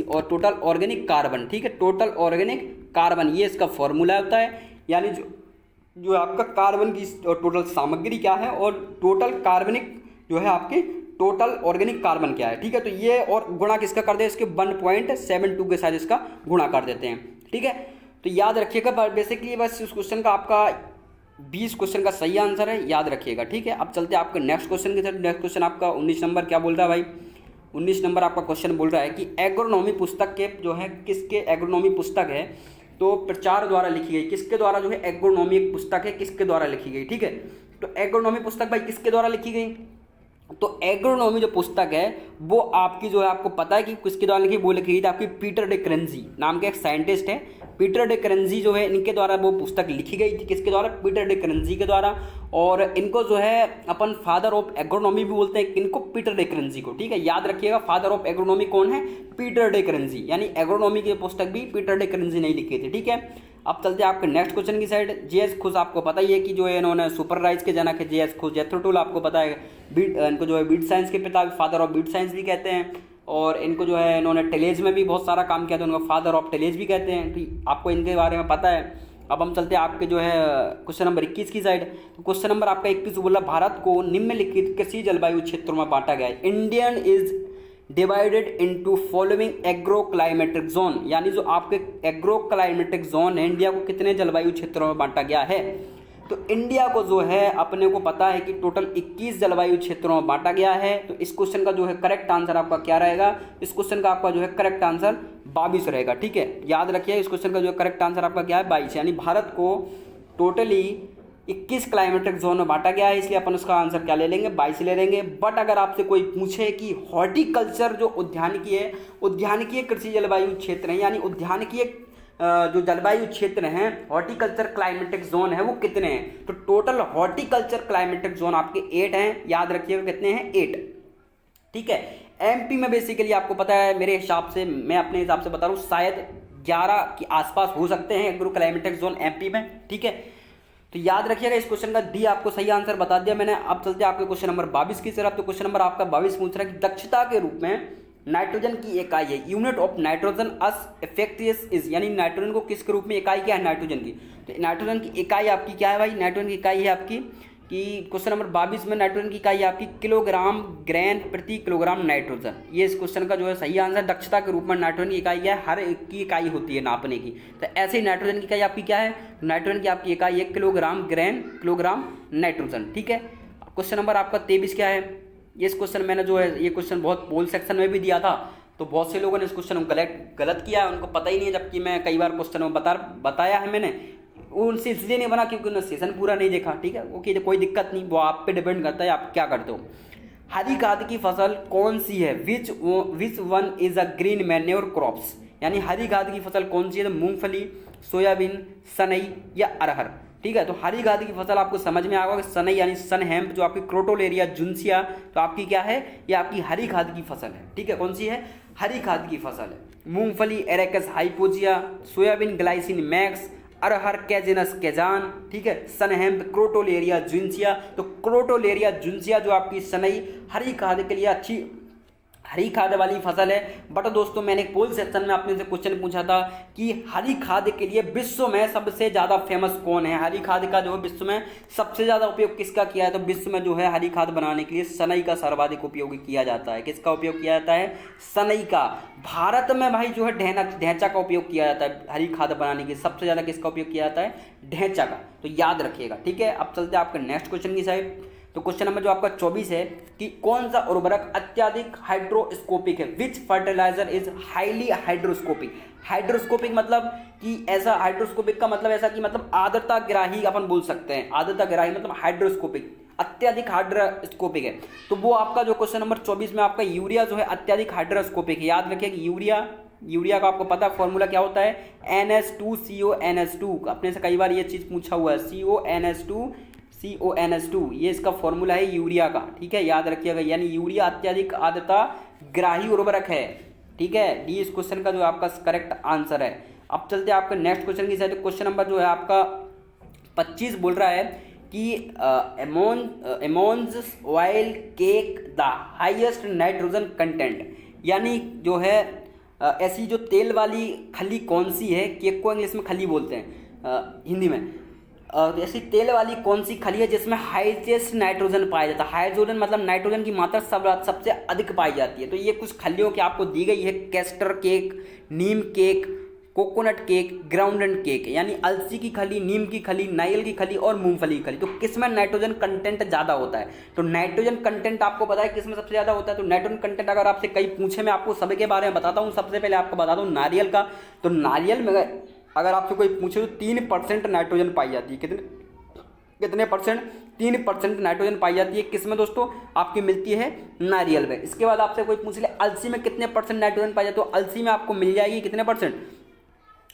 और टोटल ऑर्गेनिक कार्बन। ठीक है, टोटल ऑर्गेनिक कार्बन ये इसका फॉर्मूला होता है। यानी जो आपका कार्बन की टोटल सामग्री क्या है और टोटल कार्बनिक जो है आपके टोटल ऑर्गेनिक कार्बन क्या है। ठीक है, तो ये और गुणा किसका कर दे, इसके 1.72 के साथ इसका गुणा कर देते हैं। ठीक है, तो याद रखिएगा बेसिकली बस इस क्वेश्चन का आपका 20 क्वेश्चन का सही आंसर है, याद रखिएगा। ठीक है, अब चलते हैं आपके नेक्स्ट क्वेश्चन की तरफ। नेक्स्ट क्वेश्चन आपका 19 नंबर क्या बोल रहा है भाई, 19 नंबर आपका क्वेश्चन बोल रहा है कि एग्रोनॉमी पुस्तक के जो है किसके, एग्रोनॉमी पुस्तक है तो प्रचार द्वारा लिखी गई, किसके द्वारा जो है एग्रोनॉमी एक पुस्तक है किसके द्वारा लिखी गई। ठीक है, तो एग्रोनॉमी पुस्तक भाई किसके द्वारा लिखी गई, तो एग्रोनॉमी जो पुस्तक है वो आपकी जो है आपको पता है कि किसके द्वारा लिखी, वो लिखी गई थी आपकी पीटर डे करेंजी नाम के एक साइंटिस्ट है। पीटर डे करेंजी जो है इनके द्वारा वो पुस्तक लिखी गई थी, किसके द्वारा, पीटर डे करेंजी के द्वारा। और इनको जो है अपन फादर ऑफ एग्रोनॉमी भी बोलते हैं, इनको पीटर डे करेंजी को। ठीक है, याद रखिएगा फादर ऑफ एग्रोनॉमी कौन है, पीटर डे करेंजी। यानी एग्रोनॉमी की पुस्तक भी पीटर डे करेंजी नहीं लिखी थी। ठीक है, अब चलते हैं आपके नेक्स्ट क्वेश्चन की साइड। JS खुश आपको पता ही है कि जो है इन्होंने सुपरराइज के जनक है JS खुश। जेथरो टूल आपको पता है इनको जो है बीट साइंस के पिता, फादर ऑफ बीट साइंस भी कहते हैं। और इनको जो है इन्होंने टेलेज में भी बहुत सारा काम किया था, उनको फादर ऑफ टेलेज भी कहते हैं। तो आपको इनके बारे में पता है। अब हम चलते हैं आपके जो है क्वेश्चन नंबर 21 की साइड। तो क्वेश्चन नंबर आपका 21 बोला भारत को निम्नलिखित किसी जलवायु क्षेत्रों में बांटा गया है। Indian is divided into following agro climatic zone. यानी जो आपके एग्रो क्लाइमेटिक जोन है इंडिया को कितने जलवायु क्षेत्रों में बांटा गया है, तो इंडिया को जो है अपने को पता है कि टोटल 21 जलवायु क्षेत्रों में बांटा गया है। तो इस क्वेश्चन का जो है करेक्ट आंसर आपका क्या रहेगा, इस क्वेश्चन का आपका जो है करेक्ट आंसर 22 रहेगा। ठीक है, याद रखिए इस क्वेश्चन का जो है करेक्ट आंसर आपका क्या है 22। यानी भारत को टोटली 21 क्लाइमेटिक जोन में बांटा गया है, इसलिए अपन उसका आंसर क्या ले लेंगे 22 ले लेंगे। बट अगर आपसे कोई पूछे कि हॉर्टिकल्चर जो उद्यानिकी है, उद्यानिकीय कृषि जलवायु क्षेत्र है, यानी उद्यानिकीय जो जलवायु क्षेत्र हैं हॉर्टिकल्चर क्लाइमेटिक जोन है वो कितने हैं, तो टोटल हॉर्टिकल्चर क्लाइमेटिक जोन आपके 8 हैं। याद रखिएगा कितने हैं 8। ठीक है, MP में बेसिकली आपको पता है, मेरे हिसाब से मैं अपने हिसाब से बता रहा हूँ शायद 11 के आसपास हो सकते हैं एग्रो क्लाइमेटिक जोन MP में। ठीक है, तो याद रखिएगा इस क्वेश्चन का डी आपको सही आंसर बता दिया मैंने। अब चलते हैं आपके क्वेश्चन नंबर 22 की तरफ। तो क्वेश्चन नंबर आपका 22 पूछ रहा है कि दक्षता के रूप में नाइट्रोजन की इकाई है, unit of nitrogen as efficacious is. यानी नाइट्रोजन को किसके रूप में इकाई क्या है नाइट्रोजन की, तो नाइट्रोजन की इकाई आपकी क्या है भाई, नाइट्रोजन की इकाई है आपकी कि क्वेश्चन नंबर 22 में नाइट्रोजन की इकाई आपकी किलोग्राम ग्रेन प्रति किलोग्राम नाइट्रोजन। ये इस क्वेश्चन का जो है सही आंसर। दक्षता के रूप में नाइट्रोजन की इकाई है, हर एक की इकाई होती है नापने की। तो ऐसे ही नाइट्रोजन की इकाई आपकी क्या है, नाइट्रोजन की आपकी इकाई है किलोग्राम ग्रेन किलोग्राम नाइट्रोजन। ठीक है, क्वेश्चन नंबर आपका 23 क्या है, ये इस क्वेश्चन मैंने जो है ये क्वेश्चन बहुत पोल सेक्शन में भी दिया था, तो बहुत से लोगों ने इस क्वेश्चन को गलत किया, उनको पता ही नहीं है, जबकि मैं कई बार क्वेश्चन में बताया है मैंने। उनसे इसलिए नहीं बना क्योंकि उन्होंने सेशन पूरा नहीं देखा। ठीक है, ओके, कोई दिक्कत नहीं, वो आप पे डिपेंड करता है आप क्या करते हो। हरी खाद की फसल कौन सी है, which one is a green manure crops, यानी हरी खाद की फसल कौन सी है, तो मूंगफली, सोयाबीन, सनई या अरहर। ठीक है, तो हरी खाद की फसल आपको समझ में आएगा कि सनई यानी सन हेम्प, जो आपकी क्रोटोलेरिया जुन्सिया, तो आपकी क्या है, ये आपकी हरी खाद की फसल है। ठीक है, कौन सी है, हरी खाद की फसल है। मूंगफली एरेकस हाइपोजिया, सोयाबीन ग्लाइसिन मैक्स, अरहर कैजेनस कैजान। ठीक है, सनहेम्प क्रोटोलेरिया जुन्सिया, तो क्रोटोलेरिया जुन्सिया जो आपकी सनई हरी खाद के लिए अच्छी हरी खाद वाली फसल है। बट दोस्तों मैंने एक पोल सेक्शन में आपने से क्वेश्चन पूछा था कि हरी खाद के लिए विश्व में सबसे ज़्यादा फेमस कौन है, हरी खाद का जो है विश्व में सबसे ज़्यादा उपयोग किसका किया है, तो विश्व में जो है हरी खाद बनाने के लिए सनई का सर्वाधिक उपयोग किया जाता है। किसका उपयोग किया जाता है, सनई का। भारत में भाई जो है ढैंचा का उपयोग किया जाता है हरी खाद बनाने के, सबसे ज़्यादा किसका उपयोग किया जाता है, ढैंचा का, तो याद रखिएगा। ठीक है, अब चलते हैं आपके नेक्स्ट क्वेश्चन की साइड। तो क्वेश्चन नंबर जो आपका 24 है कि कौन सा उर्वरक अत्यधिक हाइड्रोस्कोपिक है, which fertilizer is highly hydroscopic. Hydroscopic मतलब कि ऐसा, हाइड्रोस्कोपिक का मतलब ऐसा कि मतलब आर्द्रता ग्राही अपन बोल सकते हैं, आर्द्रता ग्राही मतलब हाइड्रोस्कोपिक, अत्यधिक हाइड्रोस्कोपिक है। तो वो आपका जो क्वेश्चन नंबर 24 में आपका यूरिया जो है अत्यधिक हाइड्रोस्कोपिक है। याद रखिए कि यूरिया का आपको पता है फॉर्मूला क्या होता है, NH2CONH2। अपने से कई बार ये चीज़ पूछा हुआ है, CONH2, ये इसका फॉर्मूला है यूरिया का। ठीक है, याद रखिएगा, यानी यूरिया अत्यधिक आर्द्रता ग्राही उर्वरक है। ठीक है, डी इस क्वेश्चन का जो आपका करेक्ट आंसर है। अब चलते हैं आपके नेक्स्ट क्वेश्चन की साइड। क्वेश्चन नंबर जो है आपका 25 बोल रहा है कि among oil cake the highest nitrogen content, यानी जो है ऐसी जो तेल वाली खली कौन सी है, केक को इंग्लिश में खली बोलते हैं हिंदी में, ऐसी तेल वाली कौन सी खली है जिसमें हाईएस्ट नाइट्रोजन पाया जाता है। हाइड्रोजन मतलब नाइट्रोजन की मात्रा सबसे अधिक पाई जाती है। तो ये कुछ खलियों की आपको दी गई है, castor cake, neem cake, coconut cake, groundnut cake, यानी अलसी की खली, नीम की खली, नारियल की खली और मूंगफली की खली। तो किसमें नाइट्रोजन कंटेंट ज़्यादा होता है, तो नाइट्रोजन कंटेंट आपको पता है किसमें सबसे ज़्यादा होता है। तो नाइट्रोजन कंटेंट अगर आपसे कई पूछे, मैं आपको सभी के बारे में बताता हूँ। सबसे पहले आपको बता दूँ नारियल का, तो नारियल में अगर आपसे कोई पूछे तो 3% नाइट्रोजन पाई जाती है। कितने परसेंट, 3% नाइट्रोजन पाई जाती है। किसमें दोस्तों, आपकी मिलती है नारियल में। इसके बाद आपसे कोई पूछ ले अलसी में कितने परसेंट नाइट्रोजन पाई जाती है, तो अलसी में आपको मिल जाएगी कितने परसेंट,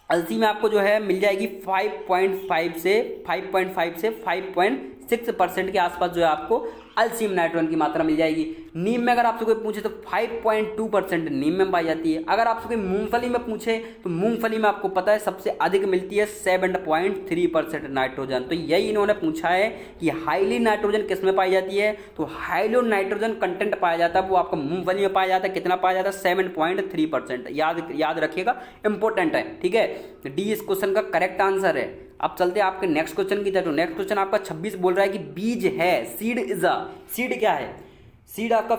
अलसी में आपको जो है मिल जाएगी 5.5 से 5.6% के आसपास जो है आपको अलसी में नाइट्रोजन की मात्रा मिल जाएगी। नीम में अगर आपसे कोई पूछे तो 5.2% नीम में पाई जाती है। अगर आपसे कोई मूंगफली में पूछे तो मूंगफली में आपको पता है सबसे अधिक मिलती है 7.3% नाइट्रोजन। तो यही इन्होंने पूछा है कि हाईली नाइट्रोजन किस में पाई जाती है, तो हाईलो नाइट्रोजन कंटेंट पाया जाता है वो आपको मूंगफली में पाया जाता है। कितना पाया जाता है, 7.3%। याद रखिएगा, इंपॉर्टेंट है। ठीक है, डी इस क्वेश्चन का करेक्ट आंसर है। अब चलते हैं आपके नेक्स्ट क्वेश्चन की तरफ। नेक्स्ट क्वेश्चन आपका 26 बोल रहा है कि बीज है, सीड क्या है, सीड आपका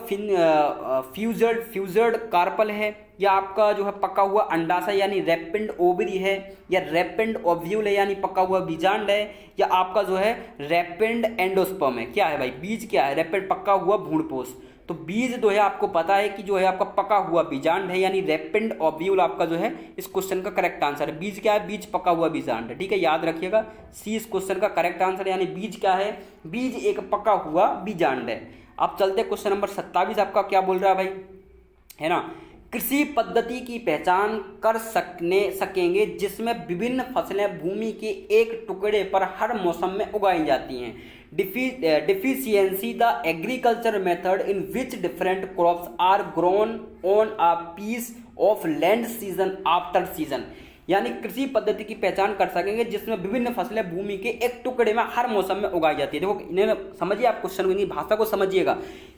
फ्यूजर्ड कार्पल है, या आपका जो है पका हुआ अंडाशय यानी रेपिड ओवरी है, या रेपिड ओव्यूल है यानी पका हुआ बीजांड है, या आपका जो है रेपिड एंडोस्पर्म है। क्या है भाई, बीज क्या है, रेपिड पका हुआ भ्रूणपोष। तो बीज जो है आपको पता है कि जो है आपका पका हुआ बीजांड है, यानी रेपिड ओव्यूल आपका जो है इस क्वेश्चन का करेक्ट आंसर है। बीज क्या है, बीज पका हुआ बीजांड है। ठीक है, याद रखिएगा, सी इस क्वेश्चन का करेक्ट आंसर है, यानी बीज क्या है, बीज एक पका हुआ बीजांड है। अब चलते क्वेश्चन नंबर 27 आपका क्या बोल रहा है भाई, है ना, कृषि पद्धति की पहचान कर सकेंगे जिसमें विभिन्न फसलें भूमि के एक टुकड़े पर हर मौसम में उगाई जाती हैं। Deficiency the agriculture method in which different crops are grown on a piece of land season after season, यानी कृषि पद्धति की पहचान कर सकेंगे जिसमें विभिन्न फसलें भूमि के एक टुकड़े में हर मौसम में उगाई जाती है। देखो इन्हें समझिए, आप क्वेश्चन की भाषा को समझिएगा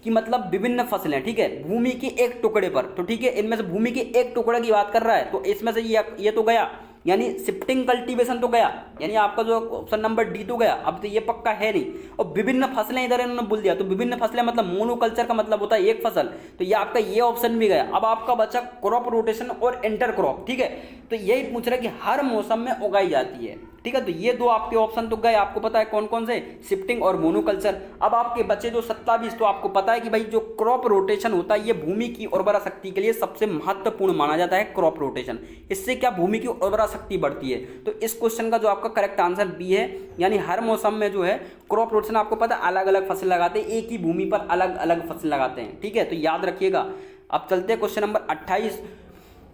कि मतलब विभिन्न फसलें, ठीक है, भूमि के एक टुकड़े पर, तो ठीक है, इनमें से भूमि के एक टुकड़े की बात कर रहा है, तो इसमें से ये तो गया, यानी शिफ्टिंग कल्टीवेशन तो गया, यानी आपका जो ऑप्शन नंबर डी तो गया, अब तो ये पक्का है नहीं। और विभिन्न फसलें इधर इन्होंने बोल दिया, तो विभिन्न फसलें मतलब मोनोकल्चर का मतलब होता है एक फसल, तो ये आपका ये ऑप्शन भी गया। अब आपका बचा क्रॉप रोटेशन और इंटर क्रॉप, ठीक है, तो यही पूछ रहा है कि हर मौसम में उगाई जाती है, ठीक है, तो ये दो आपके ऑप्शन तो गए, आपको पता है कौन कौन से, शिफ्टिंग और मोनोकल्चर। अब आपके बचे जो 27, तो आपको पता है कि भाई जो क्रॉप रोटेशन होता है ये भूमि की उर्वरा शक्ति के लिए सबसे महत्वपूर्ण माना जाता है क्रॉप रोटेशन। इससे क्या भूमि की उर्वरा शक्ति बढ़ती है। तो इस क्वेश्चन का जो आपका करेक्ट आंसर बी है, यानी हर मौसम में जो है क्रॉप रोटेशन, आपको पता है अलग अलग फसल लगाते हैं, एक ही भूमि पर अलग अलग फसल लगाते हैं, ठीक है, तो याद रखिएगा। अब चलते हैं क्वेश्चन नंबर 28।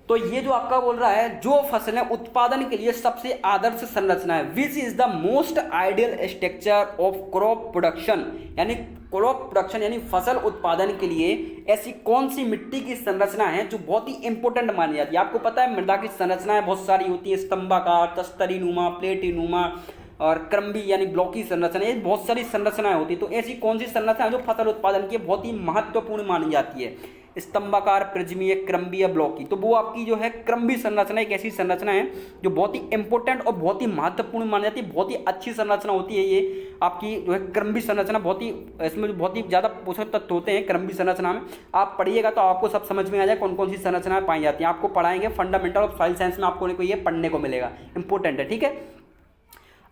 तो ये जो आपका बोल रहा है जो फसलें उत्पादन के लिए सबसे आदर्श संरचना है, which is the most ideal structure of crop production, यानी क्रॉप प्रोडक्शन यानी फसल उत्पादन के लिए ऐसी कौन सी मिट्टी की संरचना है जो बहुत ही इंपॉर्टेंट मानी जाती है। आपको पता है मृदा की संरचनाएं बहुत सारी होती है, स्तंभाकार, तस्तरी नुमा, प्लेटी नुमा और क्रम्बी यानी ब्लॉकी संरचना, ये बहुत सारी संरचनाएं होती है। तो ऐसी कौन सी संरचना है जो फसल उत्पादन की बहुत ही महत्वपूर्ण मानी जाती है, स्तंभाकार, प्रिज्मीय, क्रम्बी या ब्लॉकी, तो वो आपकी जो है क्रम्बी संरचना एक ऐसी संरचना है जो बहुत ही इंपॉर्टेंट और बहुत ही महत्वपूर्ण मानी जाती है, बहुत ही अच्छी संरचना होती है ये आपकी जो है क्रम्बी संरचना। बहुत ही इसमें बहुत ही ज़्यादा पोषक तत्व होते हैं क्रम्बी संरचना में, आप पढ़िएगा तो आपको सब समझ में आ जाए कौन कौन सी संरचनाएं पाई जाती हैं। आपको पढ़ाएंगे फंडामेंटल ऑफ सॉइल साइंस में, आपको ये पढ़ने को मिलेगा, इंपॉर्टेंट है, ठीक है।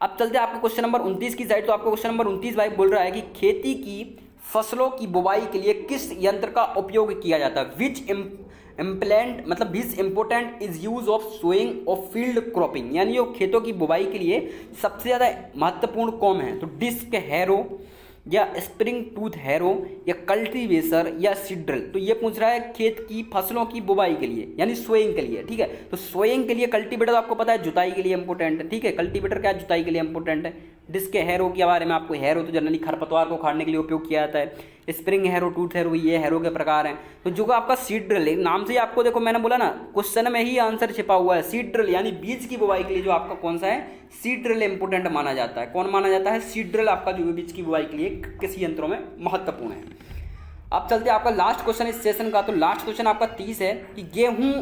अब चलते हैं आपको क्वेश्चन नंबर 29 की साइड। तो आपको क्वेश्चन नंबर 29 भाई बोल रहा है कि खेती की फसलों की बुवाई के लिए किस यंत्र का उपयोग किया जाता है, विच इम्प्लेंट मतलब which important is use of sowing of field cropping, यानी जो खेतों की बुवाई के लिए सबसे ज़्यादा महत्वपूर्ण कौन है, तो डिस्क हैरो या स्प्रिंग टूथ हैरो या कल्टीवेटर या सीड्रिल। तो ये पूछ रहा है खेत की फसलों की बुवाई के लिए यानी सोइंग के लिए, ठीक है, तो सोइंग के लिए कल्टीवेटर तो आपको पता है जुताई के लिए इंपॉर्टेंट है, ठीक है, कल्टीवेटर क्या जुताई के लिए इंपॉर्टेंट है। डिस्क हैरो के बारे में आपको, हैरो तो जनरली खरपतवार को उखाड़ने के लिए उपयोग किया जाता है, स्प्रिंग हैरो, टूथ हैरो, ये हैरो के प्रकार हैं। तो जो आपका सीड ड्रिल है, नाम से ही आपको देखो मैंने बोला ना क्वेश्चन में ही आंसर छिपा हुआ है, सीड ड्रिल यानी बीज की बुवाई के लिए जो आपका कौन सा है, सीड ड्रिल इंपोर्टेंट माना जाता है। कौन माना जाता है, सीड ड्रिल आपका जो बीज की बुवाई के लिए किसी यंत्रों में महत्वपूर्ण है। अब चलते आपका लास्ट क्वेश्चन इस सेशन का। तो लास्ट क्वेश्चन आपका 30 है कि गेहूं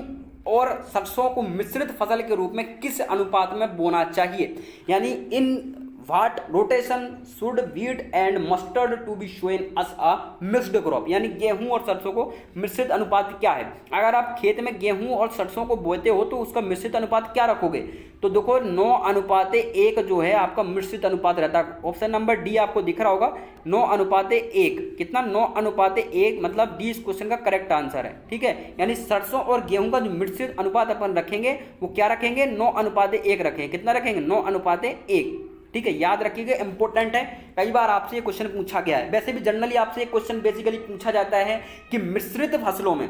और सरसों को मिश्रित फसल के रूप में किस अनुपात में बोना चाहिए, यानी in what rotation should wheat and mustard to be sown as a mixed crop, यानी गेहूं और सरसों को मिश्रित अनुपात क्या है। अगर आप खेत में गेहूं और सरसों को बोते हो तो उसका मिश्रित अनुपात क्या रखोगे, तो देखो 9:1 जो है आपका मिश्रित अनुपात रहता है। ऑप्शन नंबर डी आपको दिख रहा होगा 9:1, कितना 9:1, मतलब डी इस क्वेश्चन का करेक्ट आंसर है, ठीक है, यानी सरसों और गेहूं का जो मिश्रित अनुपात अपन रखेंगे वो क्या रखेंगे, 9:1 रखेंगे। कितना रखेंगे, 9:1, ठीक है, याद रखिएगा, इंपॉर्टेंट है। कई बार आपसे ये क्वेश्चन पूछा गया है, वैसे भी जनरली आपसे ये क्वेश्चन बेसिकली पूछा जाता है कि मिश्रित फसलों में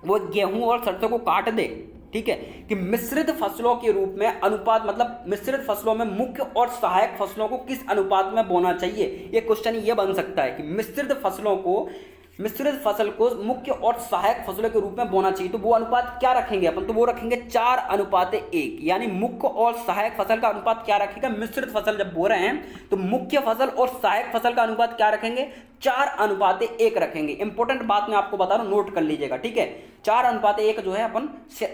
वो गेहूं और सरसों को काट दे, ठीक है, कि मिश्रित फसलों के रूप में अनुपात, मतलब मिश्रित फसलों में मुख्य और सहायक फसलों को किस अनुपात में बोना चाहिए। ये क्वेश्चन ये बन सकता है कि मिश्रित फसल को मुख्य और सहायक फसलों के रूप में बोना चाहिए, तो वो अनुपात क्या रखेंगे अपन, तो वो रखेंगे 4:1, यानी मुख्य और सहायक फसल का अनुपात क्या रखेगा, मिश्रित फसल जब बो रहे हैं तो मुख्य फसल और सहायक फसल का अनुपात क्या रखेंगे, 4:1 रखेंगे। इंपॉर्टेंट बात मैं आपको बता रहा हूं, नोट कर लीजिएगा, ठीक है, 4:1 जो है अपन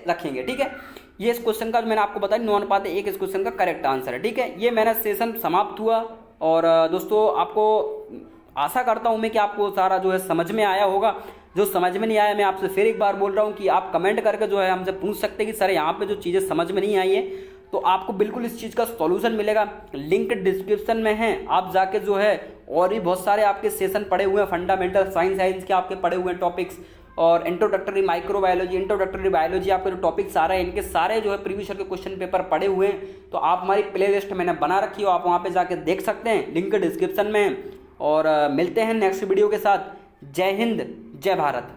रखेंगे, ठीक है। ये इस क्वेश्चन का मैंने आपको बताया 9:1 इस क्वेश्चन का करेक्ट आंसर है, ठीक है। ये मेरा सेशन समाप्त हुआ और दोस्तों आपको आशा करता हूं मैं कि आपको सारा जो है समझ में आया होगा। जो समझ में नहीं आया मैं आपसे फिर एक बार बोल रहा हूं कि आप कमेंट करके जो है हमसे पूछ सकते हैं कि सर यहाँ पे जो चीज़ें समझ में नहीं आई है, तो आपको बिल्कुल इस चीज़ का सॉल्यूशन मिलेगा, लिंक डिस्क्रिप्शन में है, आप जाके जो है और भी बहुत सारे आपके सेशन पड़े हुए हैं, फंडामेंटल साइंस के आपके पड़े हुए हैं टॉपिक्स, और इंट्रोडक्टरी माइक्रोबायोलॉजी, इंट्रोडक्टरी बायोलॉजी, आपके जो टॉपिक सारे हैं इनके सारे जो है प्रीवियस ईयर के क्वेश्चन पेपर पड़े हुए हैं। तो आप हमारी प्ले लिस्ट मैंने बना रखी हो, आप वहाँ पे जाके देख सकते हैं, लिंक डिस्क्रिप्शन में। और मिलते हैं नेक्स्ट वीडियो के साथ। जय हिंद, जय भारत।